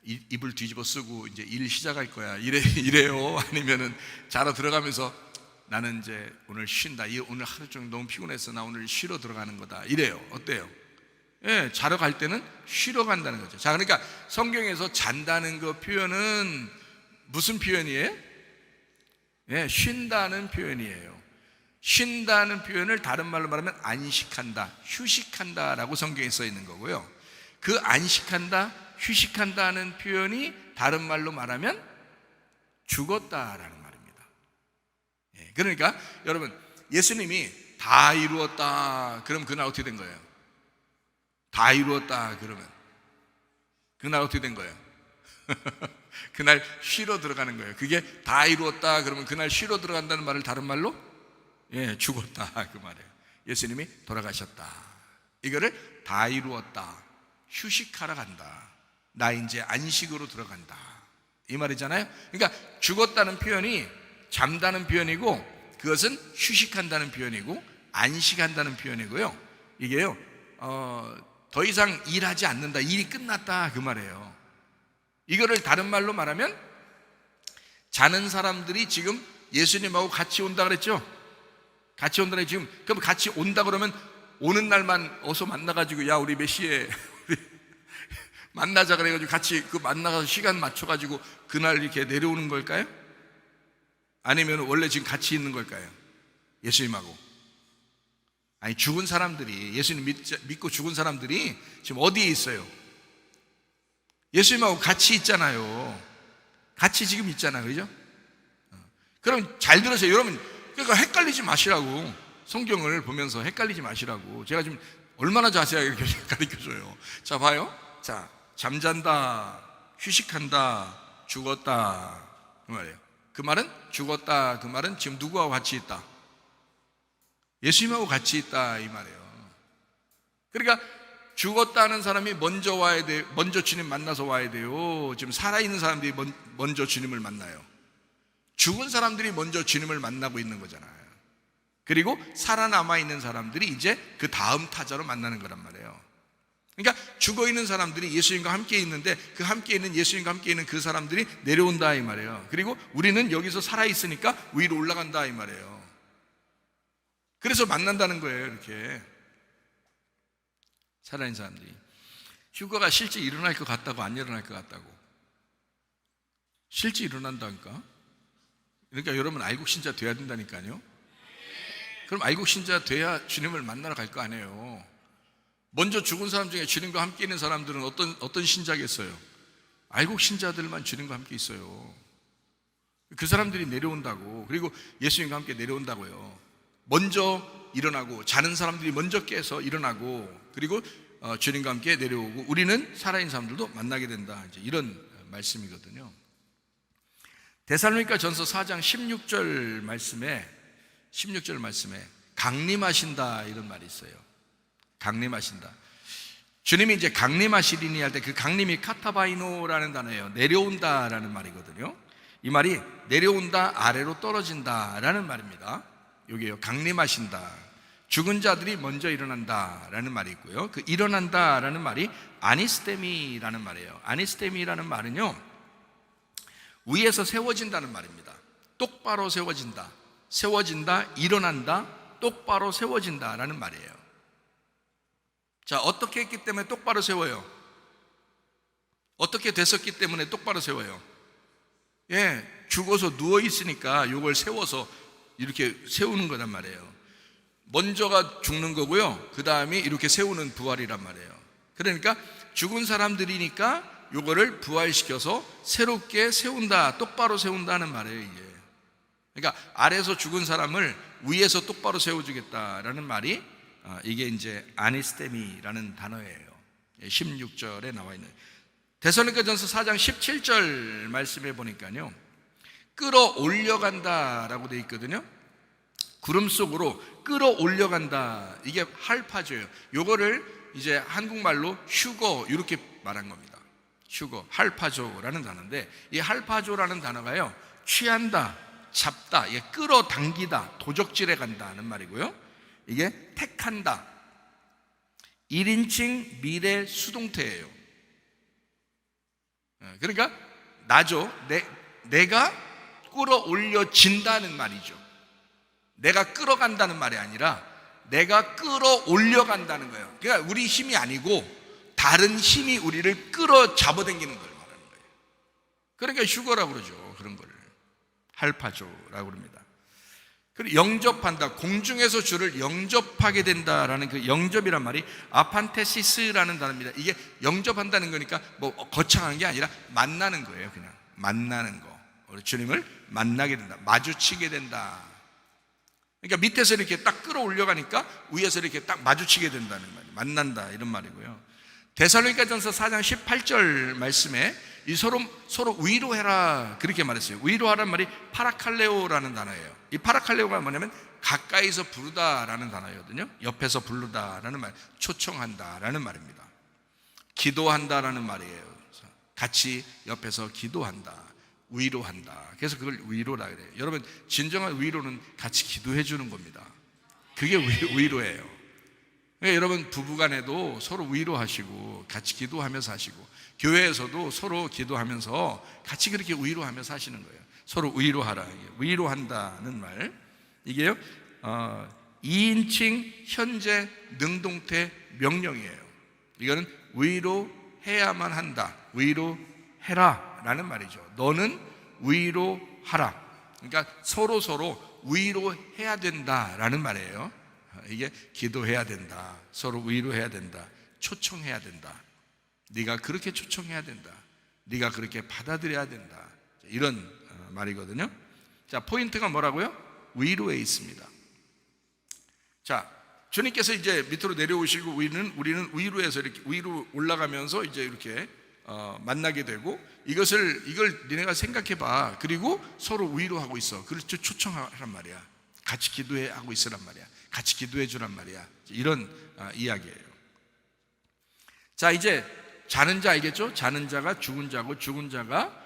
이불 뒤집어 쓰고 이제 일 시작할 거야. 이래요? 아니면은 자러 들어가면서 나는 이제 오늘 쉰다. 오늘 하루 종일 너무 피곤해서 나 오늘 쉬러 들어가는 거다. 이래요. 어때요? 예, 자러 갈 때는 쉬러 간다는 거죠. 자, 그러니까 성경에서 잔다는 그 표현은 무슨 표현이에요? 예, 쉰다는 표현이에요. 쉰다는 표현을 다른 말로 말하면 안식한다, 휴식한다라고 성경에 써 있는 거고요. 그 안식한다, 휴식한다는 표현이 다른 말로 말하면 죽었다라는 말입니다. 예, 그러니까 여러분, 예수님이 다 이루었다 그럼 그날 어떻게 된 거예요? 다 이루었다 그러면 그날 어떻게 된 거예요? 그날 쉬러 들어가는 거예요. 그게 다 이루었다 그러면 그날 쉬러 들어간다는 말을 다른 말로 죽었다 그 말이에요. 예수님이 돌아가셨다. 이거를 다 이루었다, 휴식하러 간다, 나 이제 안식으로 들어간다 이 말이잖아요. 그러니까 죽었다는 표현이 잠다는 표현이고, 그것은 휴식한다는 표현이고 안식한다는 표현이고요. 이게요 더 이상 일하지 않는다, 일이 끝났다 그 말이에요. 이거를 다른 말로 말하면 자는 사람들이 지금 예수님하고 같이 온다 그랬죠. 같이 온다 지금. 그럼 같이 온다 그러면 오는 날만 어서 만나가지고 야 우리 몇 시에 우리 만나자 그래가지고 같이 그 만나가서 시간 맞춰가지고 그날 이렇게 내려오는 걸까요? 아니면 원래 지금 같이 있는 걸까요? 예수님하고. 아니, 죽은 사람들이, 예수님 믿고 죽은 사람들이 지금 어디에 있어요? 예수님하고 같이 있잖아요. 같이 지금 있잖아요. 그죠? 그럼 잘 들으세요. 여러분, 그러니까 헷갈리지 마시라고. 성경을 보면서 헷갈리지 마시라고. 제가 지금 얼마나 자세하게 가르쳐줘요. 자, 봐요. 자, 잠잔다, 휴식한다, 죽었다 그 말이에요. 그 말은 죽었다 그 말은 지금 누구하고 같이 있다? 예수님하고 같이 있다 이 말이에요. 그러니까 죽었다는 사람이 먼저 와야 돼. 먼저 주님 만나서 와야 돼요. 지금 살아있는 사람들이 먼저 주님을 만나요. 죽은 사람들이 먼저 주님을 만나고 있는 거잖아요. 그리고 살아남아 있는 사람들이 이제 그 다음 타자로 만나는 거란 말이에요. 그러니까 죽어 있는 사람들이 예수님과 함께 있는데 그 함께 있는 예수님과 함께 있는 그 사람들이 내려온다 이 말이에요. 그리고 우리는 여기서 살아 있으니까 위로 올라간다 이 말이에요. 그래서 만난다는 거예요. 이렇게 살아있는 사람들이. 휴가가 실제 일어날 것 같다고 안 일어날 것 같다고? 실제 일어난다니까. 그러니까 여러분 알곡 신자 돼야 된다니까요. 그럼 알곡 신자 돼야 주님을 만나러 갈 거 아니에요. 먼저 죽은 사람 중에 주님과 함께 있는 사람들은 어떤 신자겠어요? 알곡 신자들만 주님과 함께 있어요. 그 사람들이 내려온다고. 그리고 예수님과 함께 내려온다고요. 먼저 일어나고, 자는 사람들이 먼저 깨서 일어나고, 그리고 주님과 함께 내려오고, 우리는 살아있는 사람들도 만나게 된다, 이제 이런 말씀이거든요. 데살로니가 전서 4장 16절 말씀에 강림하신다 이런 말이 있어요. 강림하신다. 주님이 이제 강림하시리니 할 때 그 강림이 카타바이노라는 단어예요. 내려온다라는 말이거든요. 이 말이 내려온다, 아래로 떨어진다라는 말입니다. 여기에요. 강림하신다. 죽은 자들이 먼저 일어난다라는 말이 있고요. 그 일어난다라는 말이 아니스테미라는 말이에요. 아니스테미라는 말은요, 위에서 세워진다는 말입니다. 똑바로 세워진다, 일어난다, 똑바로 세워진다라는 말이에요. 자, 어떻게 했기 때문에 똑바로 세워요? 어떻게 됐었기 때문에 똑바로 세워요? 죽어서 누워있으니까 이걸 세워서 이렇게 세우는 거란 말이에요. 먼저가 죽는 거고요, 그 다음에 이렇게 세우는 부활이란 말이에요. 그러니까 죽은 사람들이니까 이거를 부활시켜서 새롭게 세운다, 똑바로 세운다는 말이에요, 이게. 그러니까 아래에서 죽은 사람을 위에서 똑바로 세워주겠다라는 말이 이게 이제 아니스테미라는 단어예요. 16절에 나와 있는 데살로니가전서 4장 17절 말씀해 보니까요, 끌어올려간다라고 되어 있거든요. 구름 속으로 끌어올려간다. 이게 할파조예요. 요거를 이제 한국말로 휴거 이렇게 말한 겁니다. 휴거, 할파조라는 단어인데, 이 할파조라는 단어가요, 취한다, 잡다, 이게 끌어당기다, 도적질해 간다는 말이고요. 이게 택한다, 1인칭 미래 수동태예요. 그러니까 나죠. 내가 끌어올려진다는 말이죠. 내가 끌어간다는 말이 아니라 내가 끌어올려간다는 거예요. 그러니까 우리 힘이 아니고 다른 힘이 우리를 끌어 잡아당기는 걸 말하는 거예요. 그러니까 휴거라고 그러죠. 그런 거를 할파조라고 그럽니다. 그리고 영접한다, 공중에서 주를 영접하게 된다라는 그 영접이란 말이 아판테시스라는 단어입니다. 이게 영접한다는 거니까 뭐 거창한 게 아니라 만나는 거예요. 그냥 만나는 거. 우리 주님을 만나게 된다, 마주치게 된다. 그러니까 밑에서 이렇게 딱 끌어올려가니까 위에서 이렇게 딱 마주치게 된다는 말이에요. 만난다 이런 말이고요. 데살로니가전서 4장 18절 말씀에 이 서로 위로해라 그렇게 말했어요. 위로하라는 말이 파라칼레오라는 단어예요. 이 파라칼레오가 뭐냐면 가까이서 부르다라는 단어거든요. 옆에서 부르다라는 말, 초청한다라는 말입니다. 기도한다라는 말이에요. 같이 옆에서 기도한다, 위로한다. 그래서 그걸 위로라 그래요. 여러분, 진정한 위로는 같이 기도해 주는 겁니다. 그게 위로예요. 그러니까 여러분, 부부간에도 서로 위로하시고 같이 기도하면서 하시고, 교회에서도 서로 기도하면서 같이 그렇게 위로하면서 하시는 거예요. 서로 위로하라, 위로한다는 말. 이게요, 2인칭 현재 능동태 명령이에요. 이거는 위로해야만 한다, 위로해라 라는 말이죠. 너는 위로하라. 그러니까 서로 위로해야 된다라는 말이에요. 이게 기도해야 된다, 서로 위로해야 된다, 초청해야 된다, 네가 그렇게 초청해야 된다, 네가 그렇게 받아들여야 된다, 이런 말이거든요. 자, 포인트가 뭐라고요? 위로에 있습니다. 자, 주님께서 이제 밑으로 내려오시고 우리는 위로에서 이렇게 위로 올라가면서 이제 이렇게 만나게 되고, 이걸 니네가 생각해봐. 그리고 서로 위로하고 있어. 그렇죠. 초청하란 말이야. 같이 기도하고 있으란 말이야. 같이 기도해 주란 말이야. 이런 이야기예요. 자, 이제 자는 자 알겠죠? 자는 자가 죽은 자고, 죽은 자가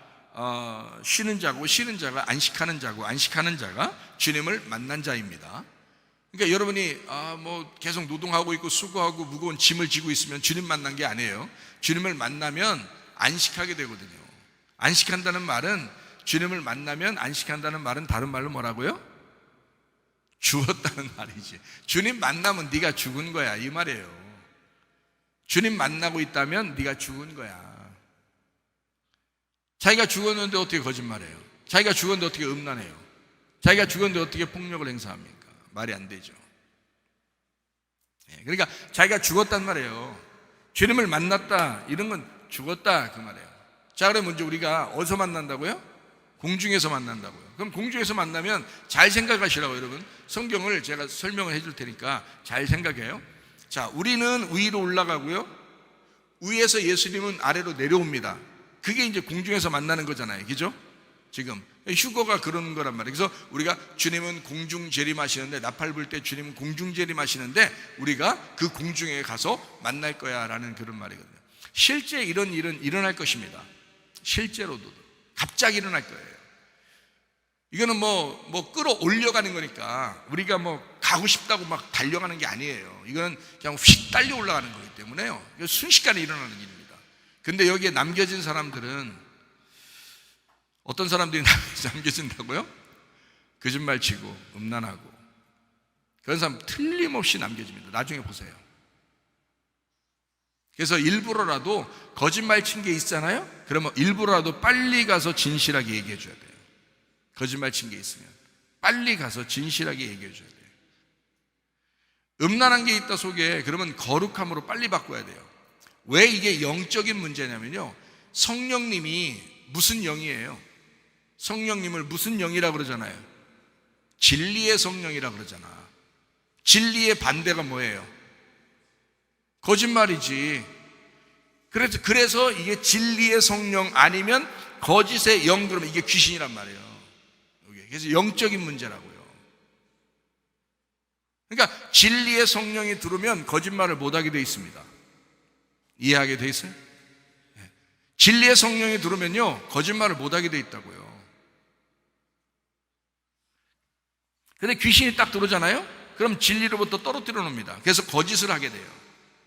쉬는 자고, 쉬는 자가 안식하는 자고, 안식하는 자가 주님을 만난 자입니다. 그러니까 여러분이 계속 노동하고 있고 수고하고 무거운 짐을 지고 있으면 주님 만난 게 아니에요. 주님을 만나면 안식하게 되거든요. 안식한다는 말은, 주님을 만나면 안식한다는 말은 다른 말로 뭐라고요? 죽었다는 말이지. 주님 만나면 네가 죽은 거야, 이 말이에요. 주님 만나고 있다면 네가 죽은 거야. 자기가 죽었는데 어떻게 거짓말해요? 자기가 죽었는데 어떻게 음란해요? 자기가 죽었는데 어떻게 폭력을 행사합니까? 말이 안 되죠. 그러니까 자기가 죽었단 말이에요. 주님을 만났다, 이런 건 죽었다, 그 말이에요. 자, 그럼 먼저 우리가 어디서 만난다고요? 공중에서 만난다고요. 그럼 공중에서 만나면 잘 생각하시라고. 여러분, 성경을 제가 설명을 해줄 테니까 잘 생각해요. 자, 우리는 위로 올라가고요, 위에서 예수님은 아래로 내려옵니다. 그게 이제 공중에서 만나는 거잖아요, 그죠? 지금 휴거가 그런 거란 말이에요. 그래서 우리가 주님은 공중 재림하시는데, 나팔 불 때 주님은 공중 재림하시는데 우리가 그 공중에 가서 만날 거야 라는 그런 말이거든요. 실제 이런 일은 일어날 것입니다. 실제로도 갑자기 일어날 거예요. 이거는 뭐 끌어올려가는 거니까 우리가 가고 싶다고 막 달려가는 게 아니에요. 이거는 그냥 휙 달려 올라가는 거기 때문에요. 순식간에 일어나는 일입니다. 근데 여기에 남겨진 사람들은, 어떤 사람들이 남겨진다고요? 거짓말 치고 음란하고 그런 사람 틀림없이 남겨집니다. 나중에 보세요. 그래서 일부러라도 거짓말 친 게 있잖아요? 그러면 일부러라도 빨리 가서 진실하게 얘기해 줘야 돼요. 거짓말 친 게 있으면 빨리 가서 진실하게 얘기해 줘야 돼요. 음란한 게 있다 속에, 그러면 거룩함으로 빨리 바꿔야 돼요. 왜 이게 영적인 문제냐면요, 성령님이 무슨 영이에요? 성령님을 무슨 영이라고 그러잖아요? 진리의 성령이라 그러잖아. 진리의 반대가 뭐예요? 거짓말이지. 그래서 이게 진리의 성령 아니면 거짓의 영, 그러면 이게 귀신이란 말이에요. 그래서 영적인 문제라고요. 그러니까 진리의 성령이 들어오면 거짓말을 못하게 돼 있습니다. 이해하게 돼 있어요? 진리의 성령이 들어오면요, 거짓말을 못하게 돼 있다고요. 근데 귀신이 딱 들어오잖아요? 그럼 진리로부터 떨어뜨려 놓습니다. 그래서 거짓을 하게 돼요.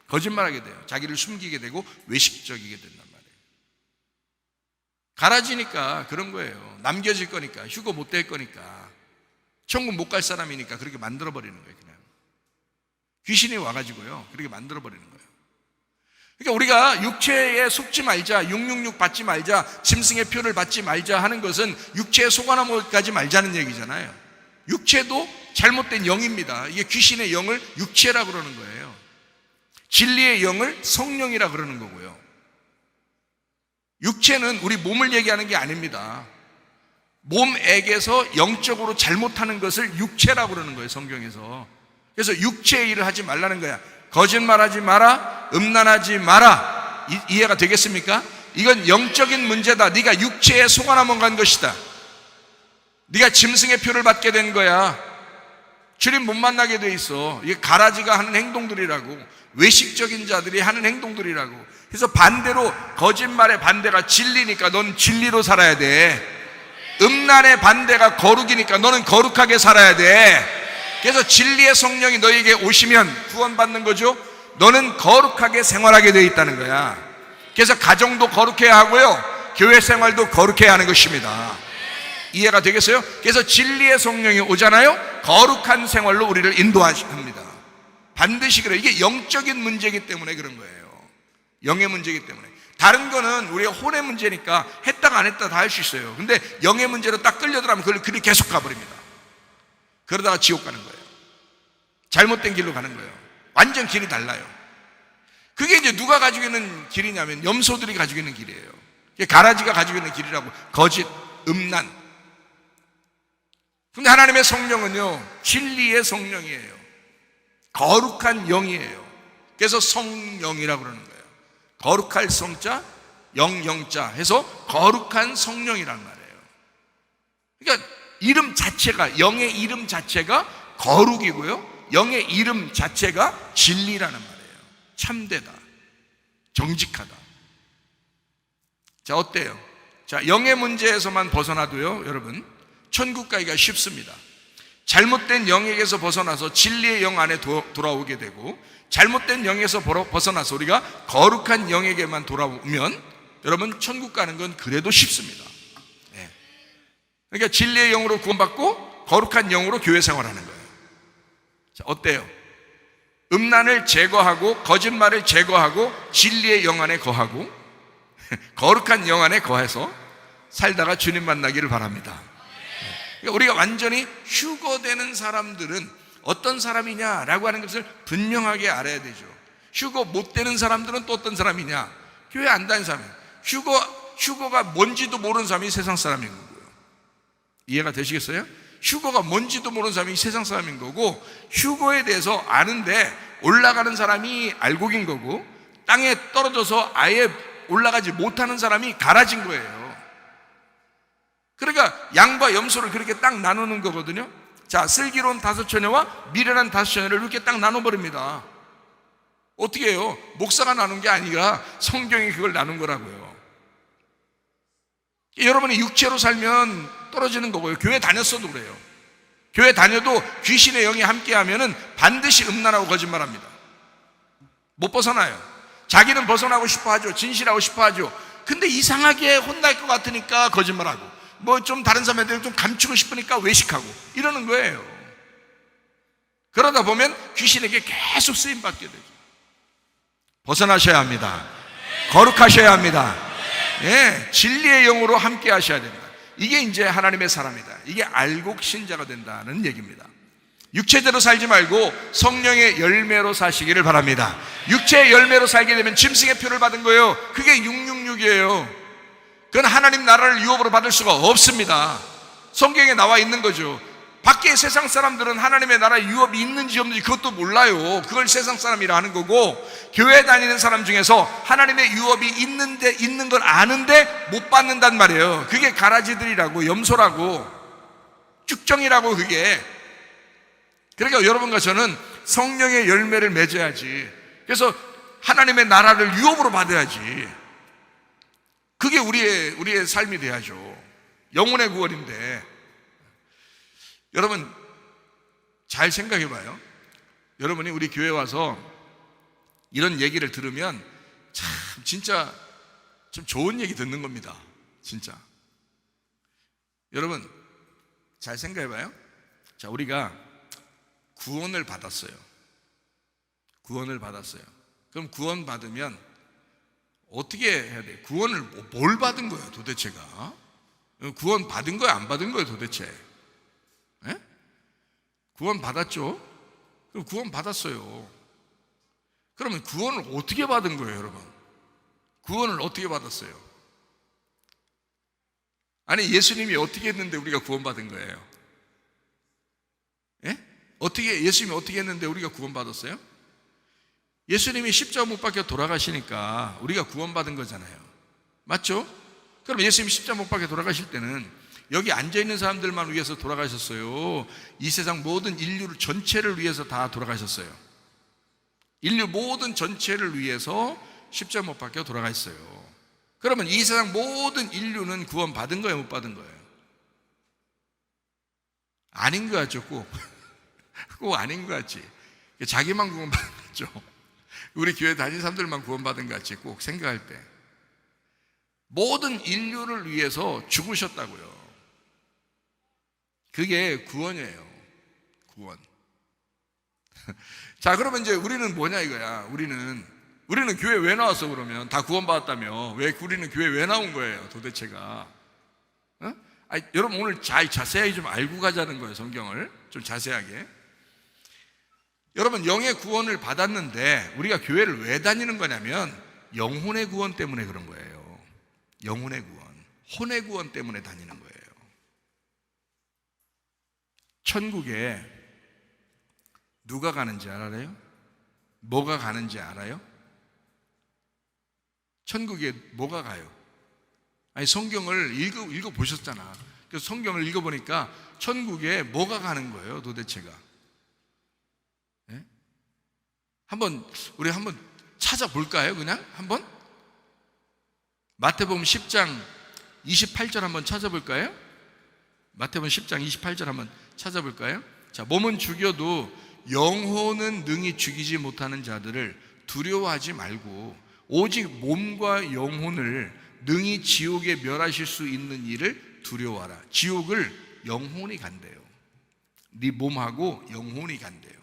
거짓말하게 돼요. 자기를 숨기게 되고 외식적이게 된단 말이에요. 갈아지니까 그런 거예요. 남겨질 거니까, 휴거 못 될 거니까, 천국 못 갈 사람이니까 그렇게 만들어버리는 거예요. 그냥 귀신이 와가지고요, 그렇게 만들어버리는 거예요. 그러니까 우리가 육체에 속지 말자, 666 받지 말자, 짐승의 표를 받지 말자 하는 것은 육체에 속아나가지 말자는 얘기잖아요. 육체도 잘못된 영입니다. 이게 귀신의 영을 육체라고 그러는 거예요. 진리의 영을 성령이라 그러는 거고요. 육체는 우리 몸을 얘기하는 게 아닙니다. 몸에게서 영적으로 잘못하는 것을 육체라고 그러는 거예요, 성경에서. 그래서 육체의 일을 하지 말라는 거야. 거짓말하지 마라, 음란하지 마라. 이해가 되겠습니까? 이건 영적인 문제다. 네가 육체에 속아나만 간 것이다. 네가 짐승의 표를 받게 된 거야. 주님 못 만나게 돼 있어. 이게 가라지가 하는 행동들이라고, 외식적인 자들이 하는 행동들이라고. 그래서 반대로 거짓말의 반대가 진리니까 넌 진리로 살아야 돼. 음란의 반대가 거룩이니까 너는 거룩하게 살아야 돼. 그래서 진리의 성령이 너에게 오시면 구원받는 거죠. 너는 거룩하게 생활하게 되어 있다는 거야. 그래서 가정도 거룩해야 하고요, 교회 생활도 거룩해야 하는 것입니다. 이해가 되겠어요? 그래서 진리의 성령이 오잖아요. 거룩한 생활로 우리를 인도하십니다. 반드시 그래요. 이게 영적인 문제이기 때문에 그런 거예요. 영의 문제이기 때문에. 다른 거는 우리가 혼의 문제니까 했다가 안 했다 다 할 수 있어요. 근데 영의 문제로 딱 끌려들어가면 그걸 계속 가버립니다. 그러다가 지옥 가는 거예요. 잘못된 길로 가는 거예요. 완전 길이 달라요. 그게 이제 누가 가지고 있는 길이냐면 염소들이 가지고 있는 길이에요. 가라지가 가지고 있는 길이라고. 거짓, 음란. 근데 하나님의 성령은요, 진리의 성령이에요. 거룩한 영이에요. 그래서 성령이라고 그러는 거예요. 거룩할 성자, 영자 해서 거룩한 성령이란 말이에요. 그러니까 이름 자체가, 영의 이름 자체가 거룩이고요, 영의 이름 자체가 진리라는 말이에요. 참되다, 정직하다. 자, 어때요? 자, 영의 문제에서만 벗어나도요, 여러분, 천국 가기가 쉽습니다. 잘못된 영에게서 벗어나서 진리의 영 안에 돌아오게 되고, 잘못된 영에서 벗어나서 우리가 거룩한 영에게만 돌아오면 여러분 천국 가는 건 그래도 쉽습니다. 그러니까 진리의 영으로 구원받고 거룩한 영으로 교회 생활하는 거예요. 자, 어때요? 음란을 제거하고 거짓말을 제거하고 진리의 영 안에 거하고 거룩한 영 안에 거해서 살다가 주님 만나기를 바랍니다. 그러니까 우리가 완전히 휴거되는 사람들은 어떤 사람이냐라고 하는 것을 분명하게 알아야 되죠. 휴거 못 되는 사람들은 또 어떤 사람이냐? 교회 안 다니는 사람이에요. 휴거가 뭔지도 모르는 사람이 세상 사람인 거고요. 이해가 되시겠어요? 휴거가 뭔지도 모르는 사람이 세상 사람인 거고, 휴거에 대해서 아는데 올라가는 사람이 알곡인 거고, 땅에 떨어져서 아예 올라가지 못하는 사람이 가라진 거예요. 그러니까 양과 염소를 그렇게 딱 나누는 거거든요. 자, 슬기로운 5처녀와 미련한 5처녀를 이렇게 딱 나눠버립니다. 어떻게 해요? 목사가 나눈 게 아니라 성경이 그걸 나눈 거라고요. 여러분이 육체로 살면 떨어지는 거고요. 교회 다녔어도 그래요. 교회 다녀도 귀신의 영이 함께하면 반드시 음란하고 거짓말합니다. 못 벗어나요. 자기는 벗어나고 싶어하죠. 진실하고 싶어하죠. 근데 이상하게 혼날 것 같으니까 거짓말하고, 뭐 좀 다른 사람한테 좀 감추고 싶으니까 외식하고 이러는 거예요. 그러다 보면 귀신에게 계속 쓰임받게 되죠. 벗어나셔야 합니다. 거룩하셔야 합니다. 진리의 영으로 함께 하셔야 됩니다. 이게 이제 하나님의 사람이다. 이게 알곡 신자가 된다는 얘기입니다. 육체대로 살지 말고 성령의 열매로 사시기를 바랍니다. 육체의 열매로 살게 되면 짐승의 표를 받은 거예요. 그게 666이에요. 그건 하나님 나라를 유업으로 받을 수가 없습니다. 성경에 나와 있는 거죠. 밖에 세상 사람들은 하나님의 나라에 유업이 있는지 없는지 그것도 몰라요. 그걸 세상 사람이라 하는 거고, 교회 다니는 사람 중에서 하나님의 유업이 있는 걸 아는데 못 받는단 말이에요. 그게 가라지들이라고, 염소라고, 쭉정이라고. 그게 그러니까 여러분과 저는 성령의 열매를 맺어야지. 그래서 하나님의 나라를 유업으로 받아야지. 그게 우리의 삶이 돼야죠. 영혼의 구원인데. 여러분 잘 생각해 봐요. 여러분이 우리 교회 와서 이런 얘기를 들으면 참 진짜 좀 좋은 얘기 듣는 겁니다. 진짜. 여러분 잘 생각해 봐요. 자, 우리가 구원을 받았어요. 구원을 받았어요. 그럼 구원 받으면 어떻게 해야 돼요? 구원을 뭘 받은 거예요 도대체가? 구원 받은 거예요 안 받은 거예요 도대체? 구원 받았죠? 그럼 구원 받았어요. 그러면 구원을 어떻게 받은 거예요 여러분? 구원을 어떻게 받았어요? 아니 예수님이 어떻게 했는데 우리가 구원 받은 거예요? 예수님이 어떻게 했는데 우리가 구원 받았어요? 예수님이 십자가 못 박혀 돌아가시니까 우리가 구원 받은 거잖아요. 맞죠? 그럼 예수님이 십자가 못 박혀 돌아가실 때는 여기 앉아있는 사람들만 위해서 돌아가셨어요? 이 세상 모든 인류를 전체를 위해서 다 돌아가셨어요? 인류 모든 전체를 위해서 십자가 못 박혀 돌아가셨어요. 그러면 이 세상 모든 인류는 구원 받은 거예요 못 받은 거예요? 아닌 것 같죠? 꼭 아닌 것 같지. 자기만 구원 받은 거죠. 우리 교회 다니는 사람들만 구원 받은 것 같지 꼭 생각할 때. 모든 인류를 위해서 죽으셨다고요. 그게 구원이에요. 구원. 자, 그러면 이제 우리는 뭐냐 이거야. 우리는 교회 왜 나왔어 그러면? 다 구원받았다며. 왜 우리는 교회 왜 나온 거예요 도대체가? 여러분 오늘 자세하게 좀 알고 가자는 거예요. 성경을 좀 자세하게. 여러분 영의 구원을 받았는데 우리가 교회를 왜 다니는 거냐면 영혼의 구원 때문에 그런 거예요. 영혼의 구원, 혼의 구원 때문에 다니는 거예요. 천국에 누가 가는지 알아요? 뭐가 가는지 알아요? 천국에 뭐가 가요? 아니 성경을 읽어보셨잖아. 그래서 성경을 읽어보니까 천국에 뭐가 가는 거예요 도대체가? 우리 한번 찾아볼까요? 그냥 한번? 마태복음 10장 28절 한번 찾아볼까요? 마태복음 10장 28절 한번 찾아볼까요? 자, 몸은 죽여도 영혼은 능히 죽이지 못하는 자들을 두려워하지 말고 오직 몸과 영혼을 능히 지옥에 멸하실 수 있는 이를 두려워하라. 지옥을 영혼이 간대요. 네 몸하고 영혼이 간대요.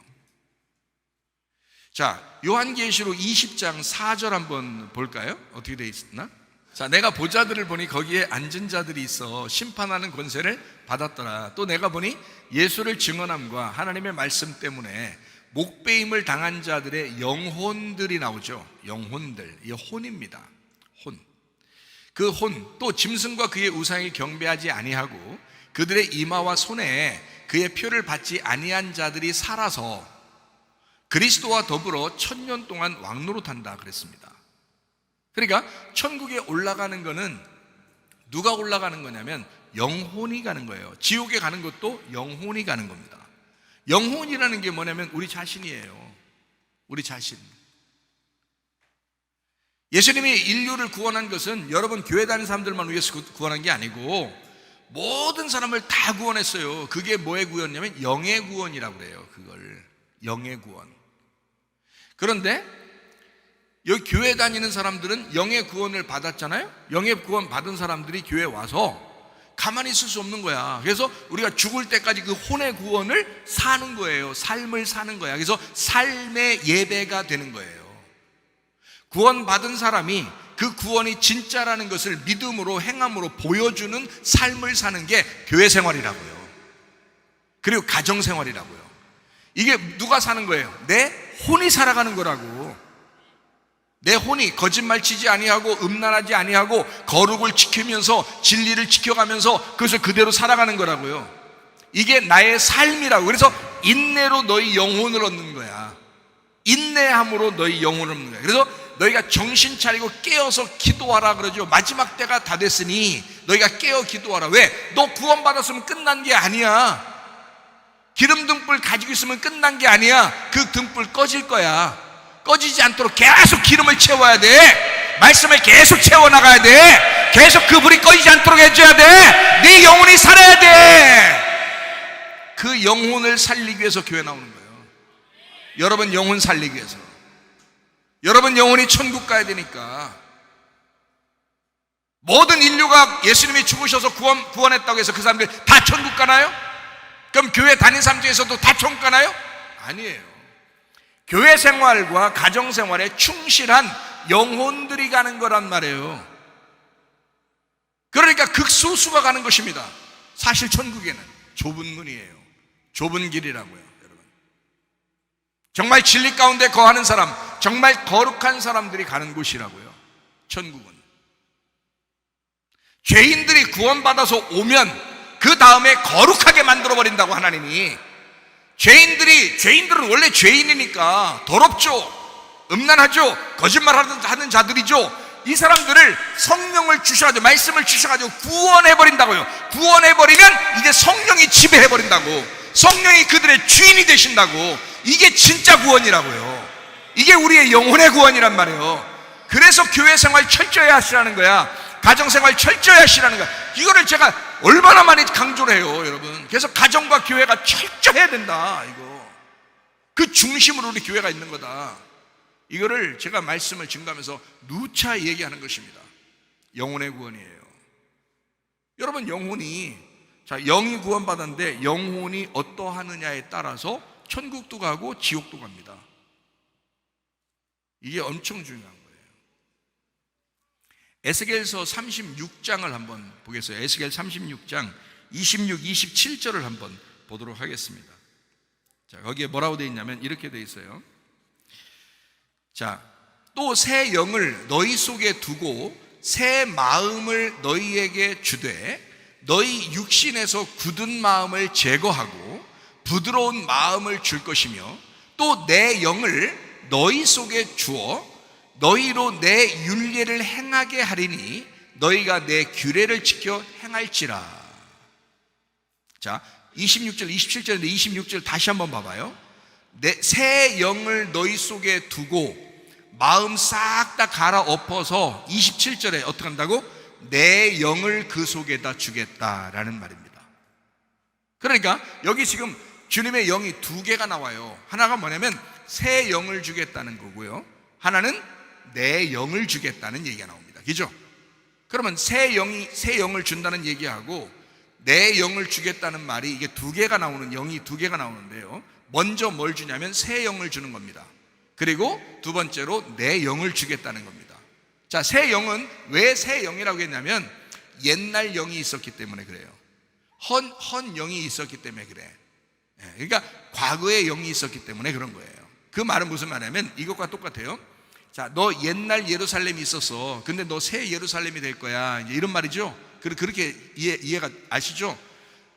자, 요한계시록 20장 4절 한번 볼까요? 어떻게 되어 있나? 자, 내가 보자들을 보니 거기에 앉은 자들이 있어 심판하는 권세를 받았더라. 또 내가 보니 예수를 증언함과 하나님의 말씀 때문에 목배임을 당한 자들의 영혼들이 나오죠. 영혼들, 이 혼입니다. 혼. 그 혼, 또 짐승과 그의 우상이 경배하지 아니하고 그들의 이마와 손에 그의 표를 받지 아니한 자들이 살아서 그리스도와 더불어 1000년 동안 왕노릇한다 그랬습니다. 그러니까 천국에 올라가는 거는 누가 올라가는 거냐면 영혼이 가는 거예요. 지옥에 가는 것도 영혼이 가는 겁니다. 영혼이라는 게 뭐냐면 우리 자신이에요. 우리 자신. 예수님이 인류를 구원한 것은 여러분 교회 다니는 사람들만 위해서 구원한 게 아니고 모든 사람을 다 구원했어요. 그게 뭐의 구원이냐면 영의 구원이라고 그래요. 그걸 영의 구원. 그런데 여기 교회 다니는 사람들은 영의 구원을 받았잖아요. 영의 구원 받은 사람들이 교회에 와서 가만히 있을 수 없는 거야. 그래서 우리가 죽을 때까지 그 혼의 구원을 사는 거예요. 삶을 사는 거야. 그래서 삶의 예배가 되는 거예요. 구원 받은 사람이 그 구원이 진짜라는 것을 믿음으로 행함으로 보여주는 삶을 사는 게 교회 생활이라고요. 그리고 가정 생활이라고요. 이게 누가 사는 거예요? 내 혼이 살아가는 거라고. 내 혼이 거짓말 치지 아니하고 음란하지 아니하고 거룩을 지키면서 진리를 지켜가면서 그것을 그대로 살아가는 거라고요. 이게 나의 삶이라고. 그래서 인내로 너희 영혼을 얻는 거야. 인내함으로 너희 영혼을 얻는 거야. 그래서 너희가 정신 차리고 깨어서 기도하라 그러죠. 마지막 때가 다 됐으니 너희가 깨어 기도하라. 왜? 너 구원받았으면 끝난 게 아니야. 기름 등불 가지고 있으면 끝난 게 아니야. 그 등불 꺼질 거야. 꺼지지 않도록 계속 기름을 채워야 돼. 말씀을 계속 채워나가야 돼. 계속 그 불이 꺼지지 않도록 해줘야 돼. 네 영혼이 살아야 돼. 그 영혼을 살리기 위해서 교회 나오는 거예요. 여러분 영혼 살리기 위해서. 여러분 영혼이 천국 가야 되니까. 모든 인류가 예수님이 죽으셔서 구원했다고 해서 그 사람들 다 천국 가나요? 그럼 교회 다닌 사람 중에서도 다 천국 가나요? 아니에요. 교회 생활과 가정 생활에 충실한 영혼들이 가는 거란 말이에요. 그러니까 극소수가 가는 것입니다. 사실 천국에는 좁은 문이에요. 좁은 길이라고요. 정말 진리 가운데 거하는 사람, 정말 거룩한 사람들이 가는 곳이라고요. 천국은. 죄인들이 구원받아서 오면 그 다음에 거룩하게 만들어버린다고 하나님이. 죄인들은 원래 죄인이니까 더럽죠. 음란하죠. 거짓말하는 자들이죠. 이 사람들을 성령을 주셔가지고 말씀을 주셔가지고 구원해버린다고요. 구원해버리면 이제 성령이 지배해버린다고. 성령이 그들의 주인이 되신다고. 이게 진짜 구원이라고요. 이게 우리의 영혼의 구원이란 말이에요. 그래서 교회 생활 철저히 하시라는 거야. 가정 생활 철저히 하시라는 거야. 이거를 제가 얼마나 많이 강조를 해요, 여러분. 그래서 가정과 교회가 철저해야 된다. 이거 그 중심으로 우리 교회가 있는 거다. 이거를 제가 말씀을 증거하면서 누차 얘기하는 것입니다. 영혼의 구원이에요. 여러분 영혼이, 자, 영이 구원받았는데 영혼이 어떠하느냐에 따라서 천국도 가고 지옥도 갑니다. 이게 엄청 중요한 거예요. 에스겔서 36장을 한번 보겠어요. 에스겔 36장 26, 27절을 한번 보도록 하겠습니다. 자, 거기에 뭐라고 되어 있냐면 이렇게 되어 있어요. 자, 또 새 영을 너희 속에 두고 새 마음을 너희에게 주되 너희 육신에서 굳은 마음을 제거하고 부드러운 마음을 줄 것이며 또 내 영을 너희 속에 주어 너희로 내 율례를 행하게 하리니 너희가 내 규례를 지켜 행할지라. 자, 26절 27절인데 26절 다시 한번 봐봐요. 새 영을 너희 속에 두고 마음 싹 다 갈아엎어서 27절에 어떻게 한다고? 내 영을 그 속에다 주겠다라는 말입니다. 그러니까 여기 지금 주님의 영이 두 개가 나와요. 하나가 뭐냐면 새 영을 주겠다는 거고요, 하나는 내 영을 주겠다는 얘기가 나옵니다. 그죠? 그러면 새 영을 준다는 얘기하고 내 영을 주겠다는 말이, 이게 두 개가 나오는, 영이 두 개가 나오는데요, 먼저 뭘 주냐면 새 영을 주는 겁니다. 그리고 두 번째로 내 영을 주겠다는 겁니다. 자, 새 영은 왜 새 영이라고 했냐면 옛날 영이 있었기 때문에 그래요. 헌 영이 있었기 때문에 그래. 그러니까 과거의 영이 있었기 때문에 그런 거예요. 그 말은 무슨 말이냐면 이것과 똑같아요. 자, 너 옛날 예루살렘이 있었어. 근데 너 새 예루살렘이 될 거야, 이제 이런 말이죠. 그렇게 이해가 아시죠?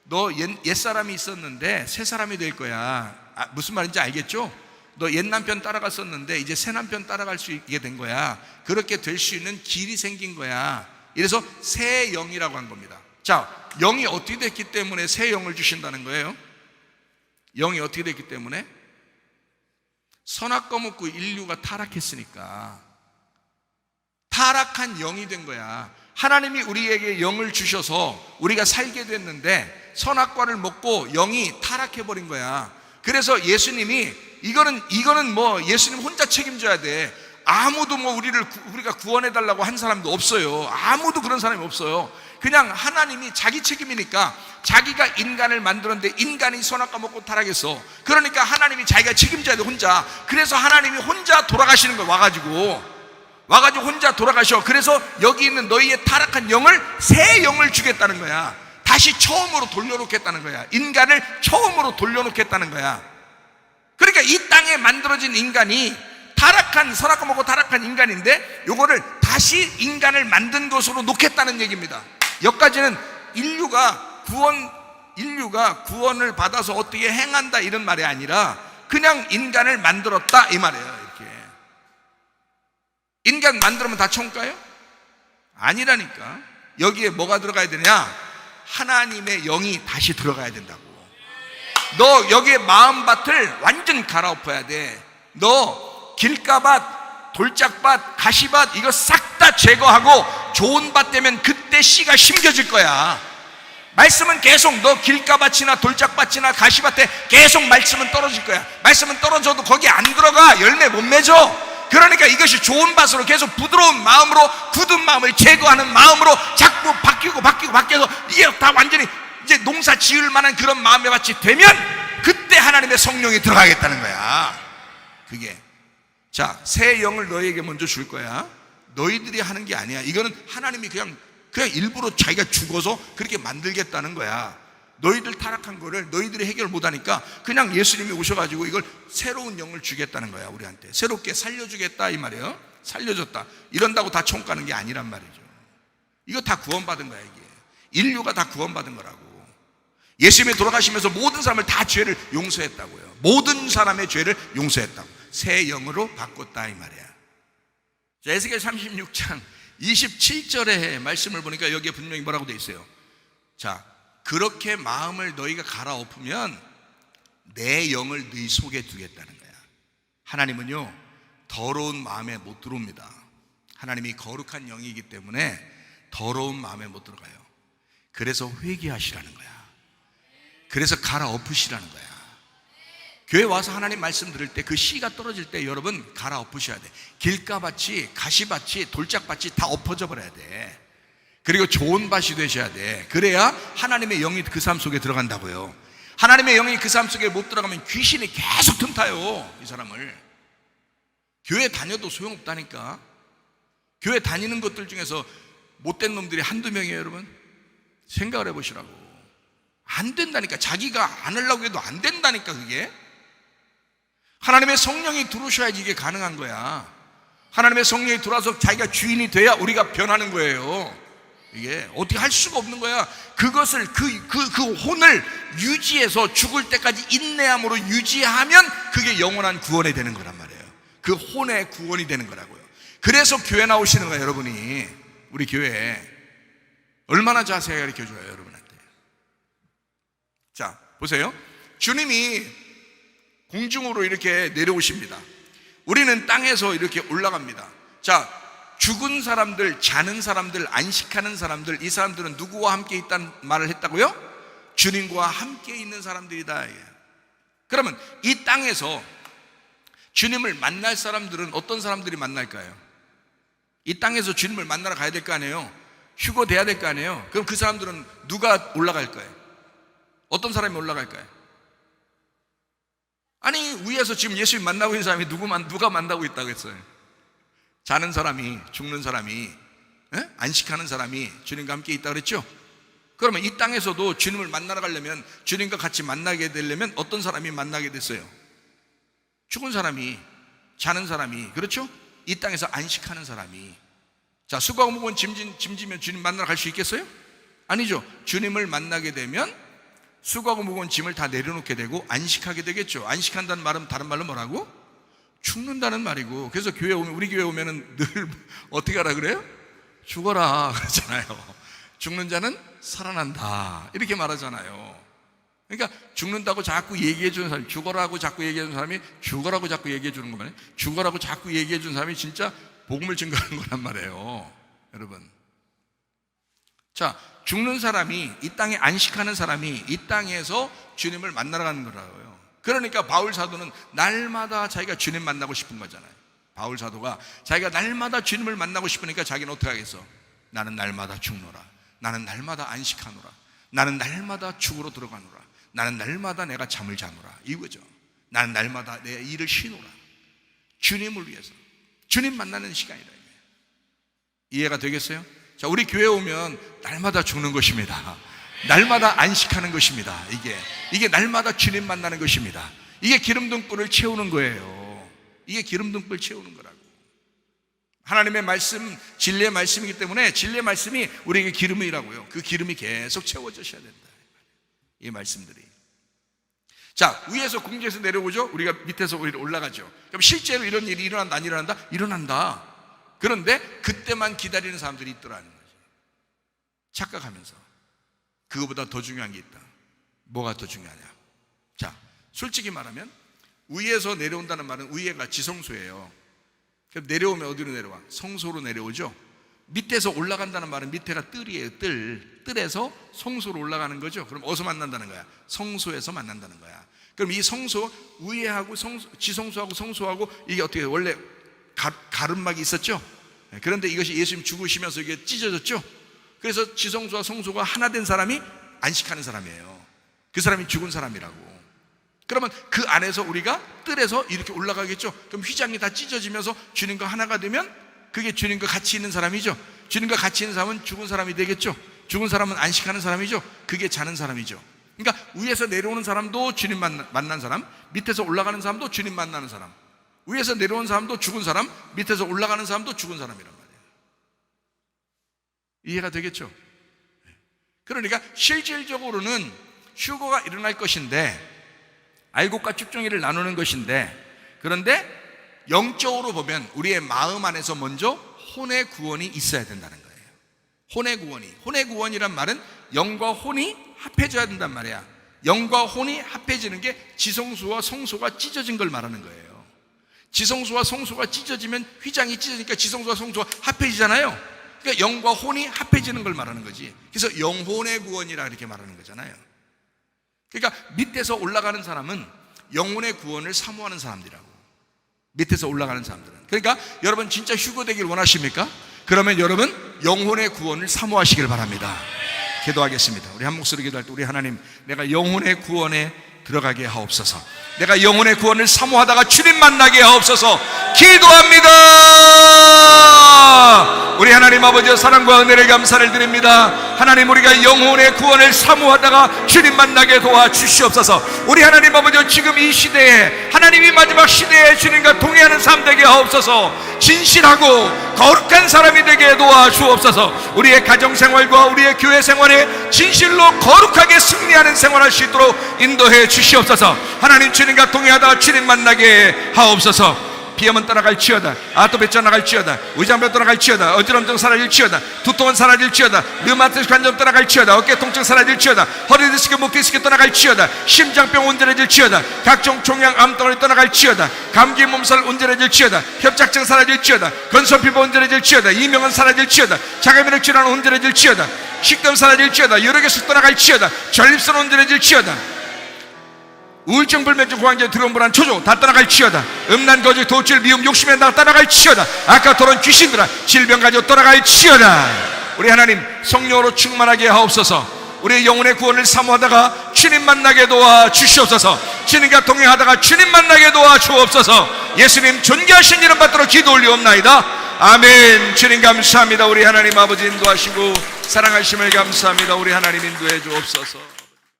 너 옛사람이 있었는데 새 사람이 될 거야. 무슨 말인지 알겠죠? 너 옛 남편 따라갔었는데 이제 새 남편 따라갈 수 있게 된 거야. 그렇게 될 수 있는 길이 생긴 거야. 이래서 새 영이라고 한 겁니다. 자, 영이 어떻게 됐기 때문에 새 영을 주신다는 거예요? 영이 어떻게 됐기 때문에? 선악과 먹고 인류가 타락했으니까 타락한 영이 된 거야. 하나님이 우리에게 영을 주셔서 우리가 살게 됐는데 선악과를 먹고 영이 타락해버린 거야. 그래서 예수님이 이거는 뭐 예수님 혼자 책임져야 돼. 아무도 뭐 우리가 구원해달라고 한 사람도 없어요. 아무도 그런 사람이 없어요. 그냥 하나님이 자기 책임이니까 자기가 인간을 만들었는데 인간이 선악과 먹고 타락했어. 그러니까 하나님이 자기가 책임져야 돼, 혼자. 그래서 하나님이 혼자 돌아가시는 거야. 와가지고 혼자 돌아가셔. 그래서 여기 있는 너희의 타락한 영을, 새 영을 주겠다는 거야. 다시 처음으로 돌려놓겠다는 거야. 인간을 처음으로 돌려놓겠다는 거야. 그러니까 이 땅에 만들어진 인간이 타락한, 선악과 먹고 타락한 인간인데 요거를 다시 인간을 만든 것으로 놓겠다는 얘기입니다. 여기까지는 인류가 구원을 받아서 어떻게 행한다 이런 말이 아니라 그냥 인간을 만들었다 이 말이에요. 이렇게 인간 만들면 다 천국 가요? 아니라니까. 여기에 뭐가 들어가야 되냐? 하나님의 영이 다시 들어가야 된다고. 너 여기에 마음밭을 완전 갈아엎어야 돼. 너 길가밭, 돌짝밭, 가시밭 이거 싹 다 제거하고 좋은 밭 되면 그때 씨가 심겨질 거야. 말씀은 계속 너 길가밭이나 돌짝밭이나 가시밭에 계속 말씀은 떨어질 거야. 말씀은 떨어져도 거기 안 들어가. 열매 못 맺어. 그러니까 이것이 좋은 밭으로 계속 부드러운 마음으로, 굳은 마음을 제거하는 마음으로 자꾸 바뀌어서 이게 다 완전히 이제 농사 지을 만한 그런 마음의 밭이 되면 그때 하나님의 성령이 들어가겠다는 거야. 그게. 자, 새 영을 너희에게 먼저 줄 거야. 너희들이 하는 게 아니야. 이거는 하나님이 그냥 일부러 자기가 죽어서 그렇게 만들겠다는 거야. 너희들 타락한 거를 너희들이 해결 못하니까 그냥 예수님이 오셔가지고 이걸 새로운 영을 주겠다는 거야. 우리한테 새롭게 살려주겠다 이 말이에요. 살려줬다 이런다고 다 천국 가는 게 아니란 말이죠. 이거 다 구원받은 거야. 이게 인류가 다 구원받은 거라고. 예수님이 돌아가시면서 모든 사람을 다 죄를 용서했다고요. 모든 사람의 죄를 용서했다고. 새 영으로 바꿨다 이 말이야. 자, 에스겔 36장 27절의 말씀을 보니까 여기에 분명히 뭐라고 돼 있어요. 자, 그렇게 마음을 너희가 갈아엎으면 내 영을 너희 속에 두겠다는 거야. 하나님은요 더러운 마음에 못 들어옵니다. 하나님이 거룩한 영이기 때문에 더러운 마음에 못 들어가요. 그래서 회개하시라는 거야. 그래서 갈아엎으시라는 거야. 교회 와서 하나님 말씀 들을 때 그 씨가 떨어질 때 여러분 갈아엎으셔야 돼. 길가밭이, 가시밭이, 돌짝밭이 다 엎어져 버려야 돼. 그리고 좋은 밭이 되셔야 돼. 그래야 하나님의 영이 그 삶 속에 들어간다고요. 하나님의 영이 그 삶 속에 못 들어가면 귀신이 계속 틈타요, 이 사람을. 교회 다녀도 소용없다니까. 교회 다니는 것들 중에서 못된 놈들이 한두 명이에요, 여러분. 생각을 해보시라고. 안 된다니까. 자기가 안 하려고 해도 안 된다니까. 그게 하나님의 성령이 들어오셔야지 이게 가능한 거야. 하나님의 성령이 들어와서 자기가 주인이 돼야 우리가 변하는 거예요. 이게 어떻게 할 수가 없는 거야. 그것을 그 혼을 유지해서 죽을 때까지 인내함으로 유지하면 그게 영원한 구원이 되는 거란 말이에요. 그 혼의 구원이 되는 거라고요. 그래서 교회 나오시는 거예요. 여러분이 우리 교회 얼마나 자세하게 가르쳐줘요, 여러분한테. 자, 보세요. 주님이 공중으로 이렇게 내려오십니다. 우리는 땅에서 이렇게 올라갑니다. 자, 죽은 사람들, 자는 사람들, 안식하는 사람들, 이 사람들은 누구와 함께 있다는 말을 했다고요? 주님과 함께 있는 사람들이다. 그러면 이 땅에서 주님을 만날 사람들은 어떤 사람들이 만날까요? 이 땅에서 주님을 만나러 가야 될 거 아니에요? 휴거돼야 될 거 아니에요? 그럼 그 사람들은 누가 올라갈 거예요? 어떤 사람이 올라갈까요? 아니, 위에서 지금 예수님 만나고 있는 사람이 누가 만나고 있다고 했어요? 자는 사람이, 죽는 사람이, 안식하는 사람이 주님과 함께 있다고 그랬죠? 그러면 이 땅에서도 주님을 만나러 가려면, 주님과 같이 만나게 되려면 어떤 사람이 만나게 됐어요? 죽은 사람이, 자는 사람이, 그렇죠? 이 땅에서 안식하는 사람이. 자, 수고하고 무거운 짐지면 주님 만나러 갈 수 있겠어요? 아니죠. 주님을 만나게 되면 수고하고 무거운 짐을 다 내려놓게 되고 안식하게 되겠죠. 안식한다는 말은 다른 말로 뭐라고? 죽는다는 말이고. 그래서 교회 오면, 우리 교회 오면은 늘 어떻게 하라 그래요? 죽어라 그러잖아요. 죽는 자는 살아난다 이렇게 말하잖아요. 그러니까 죽는다고 자꾸 얘기해 주는 사람이, 죽어라고 자꾸 얘기해 주는 사람이 죽어라고 자꾸 얘기해 주는 거면, 죽어라고 자꾸 얘기해 주는 사람이 진짜 복음을 증거하는 거란 말이에요, 여러분. 자, 죽는 사람이, 이 땅에 안식하는 사람이 이 땅에서 주님을 만나러 가는 거라고요. 그러니까 바울 사도는 날마다 자기가 주님 만나고 싶은 거잖아요. 바울 사도가 자기가 날마다 주님을 만나고 싶으니까 자기는 어떻게 하겠어? 나는 날마다 죽노라, 나는 날마다 안식하노라, 나는 날마다 죽으러 들어가노라, 나는 날마다 내가 잠을 자노라, 이거죠. 나는 날마다 내 일을 쉬노라. 주님을 위해서, 주님 만나는 시간이다. 이해가 되겠어요? 자, 우리 교회 오면 날마다 죽는 것입니다. 날마다 안식하는 것입니다. 이게 날마다 주님 만나는 것입니다. 이게 기름등불을 채우는 거예요. 이게 기름등불 채우는 거라고. 하나님의 말씀, 진리의 말씀이기 때문에 진리의 말씀이 우리에게 기름이라고요. 그 기름이 계속 채워져야 된다, 이 말씀들이. 자, 위에서 공중에서 내려오죠. 우리가 밑에서 올라가죠. 그럼 실제로 이런 일이 일어난다, 안 일어난다? 일어난다. 그런데 그때만 기다리는 사람들이 있더라는 거죠. 착각하면서 그거보다 더 중요한 게 있다. 뭐가 더 중요하냐? 자, 솔직히 말하면 위에서 내려온다는 말은, 위에가 지성소예요. 그럼 내려오면 어디로 내려와? 성소로 내려오죠. 밑에서 올라간다는 말은 밑에가 뜰이에요. 뜰에서 성소로 올라가는 거죠. 그럼 어디서 만난다는 거야? 성소에서 만난다는 거야. 그럼 이 성소, 위에하고 지성소하고 성소하고 이게 어떻게 해요? 원래 가름막이 있었죠. 그런데 이것이 예수님 죽으시면서 이게 찢어졌죠. 그래서 지성소와 성소가 하나 된 사람이 안식하는 사람이에요. 그 사람이 죽은 사람이라고. 그러면 그 안에서 우리가 뜰에서 이렇게 올라가겠죠. 그럼 휘장이 다 찢어지면서 주님과 하나가 되면 그게 주님과 같이 있는 사람이죠. 주님과 같이 있는 사람은 죽은 사람이 되겠죠. 죽은 사람은 안식하는 사람이죠. 그게 자는 사람이죠. 그러니까 위에서 내려오는 사람도 주님 만난 사람, 밑에서 올라가는 사람도 주님 만나는 사람, 위에서 내려온 사람도 죽은 사람, 밑에서 올라가는 사람도 죽은 사람이란 말이에요. 이해가 되겠죠? 그러니까 실질적으로는 휴거가 일어날 것인데, 알곡과 쭉정이를 나누는 것인데, 그런데 영적으로 보면 우리의 마음 안에서 먼저 혼의 구원이 있어야 된다는 거예요. 혼의 구원이란 말은 영과 혼이 합해져야 된단 말이야. 영과 혼이 합해지는 게 지성소와 성소가 찢어진 걸 말하는 거예요. 지성소와 성소가 찢어지면 휘장이 찢어지니까 지성소와 성소가 합해지잖아요. 그러니까 영과 혼이 합해지는 걸 말하는 거지. 그래서 영혼의 구원이라 이렇게 말하는 거잖아요. 그러니까 밑에서 올라가는 사람은 영혼의 구원을 사모하는 사람들이라고. 밑에서 올라가는 사람들은. 그러니까 여러분 진짜 휴거되길 원하십니까? 그러면 여러분 영혼의 구원을 사모하시길 바랍니다. 기도하겠습니다. 우리 한 목소리 기도할 때, 우리 하나님, 내가 영혼의 구원에 들어가게 하옵소서. 내가 영혼의 구원을 사모하다가 주님 만나게 하옵소서. 기도합니다. 우리 하나님 아버지의 사랑과 은혜를 감사를 드립니다. 하나님, 우리가 영혼의 구원을 사모하다가 주님 만나게 도와주시옵소서. 우리 하나님 아버지, 지금 이 시대에, 하나님이 마지막 시대에 주님과 동행하는 삶 되게 하옵소서. 진실하고 거룩한 사람이 되게 도와주옵소서. 우리의 가정생활과 우리의 교회 생활에 진실로 거룩하게 승리하는 생활할 수 있도록 인도해 주시옵소서. 하나님, 주님과 동행하다가 주님 만나게 하옵소서. 비염은 떠나갈지어다, 아토피 떠나갈지어다, 위장병 떠나갈지어다, 어지럼증 사라질지어다, 두통은 사라질지어다, 류마티스 관절 떠나갈지어다, 어깨 통증 사라질지어다, 허리 디스크, 목 디스크 떠나갈지어다, 심장병 온전해질지어다, 각종 종양 암덩어리 떠나갈지어다, 감기 몸살 온전해질지어다, 협착증 사라질지어다, 건선피부 온전해질지어다, 이명은 사라질지어다, 자가면역 질환 온전해질지어다, 식도염 사라질지어다, 여러 개씩 떠나갈지어다, 전립선 온전해질지어다. 우울증, 불면증, 공황장애, 두려움, 불안, 초조 다 떠나갈지어다. 음란, 거짓, 도질, 미움, 욕심에 다 떠나갈지어다. 아까 도론 귀신들아 질병 가지고 떠나갈지어다. 우리 하나님 성령으로 충만하게 하옵소서. 우리의 영혼의 구원을 사모하다가 주님 만나게 도와 주시옵소서. 주님과 동행하다가 주님 만나게 도와 주옵소서. 예수님 존귀하신 이름 받들어 기도 올리옵나이다. 아멘. 주님 감사합니다. 우리 하나님 아버지 인도하시고 사랑하심을 감사합니다. 우리 하나님 인도해 주옵소서.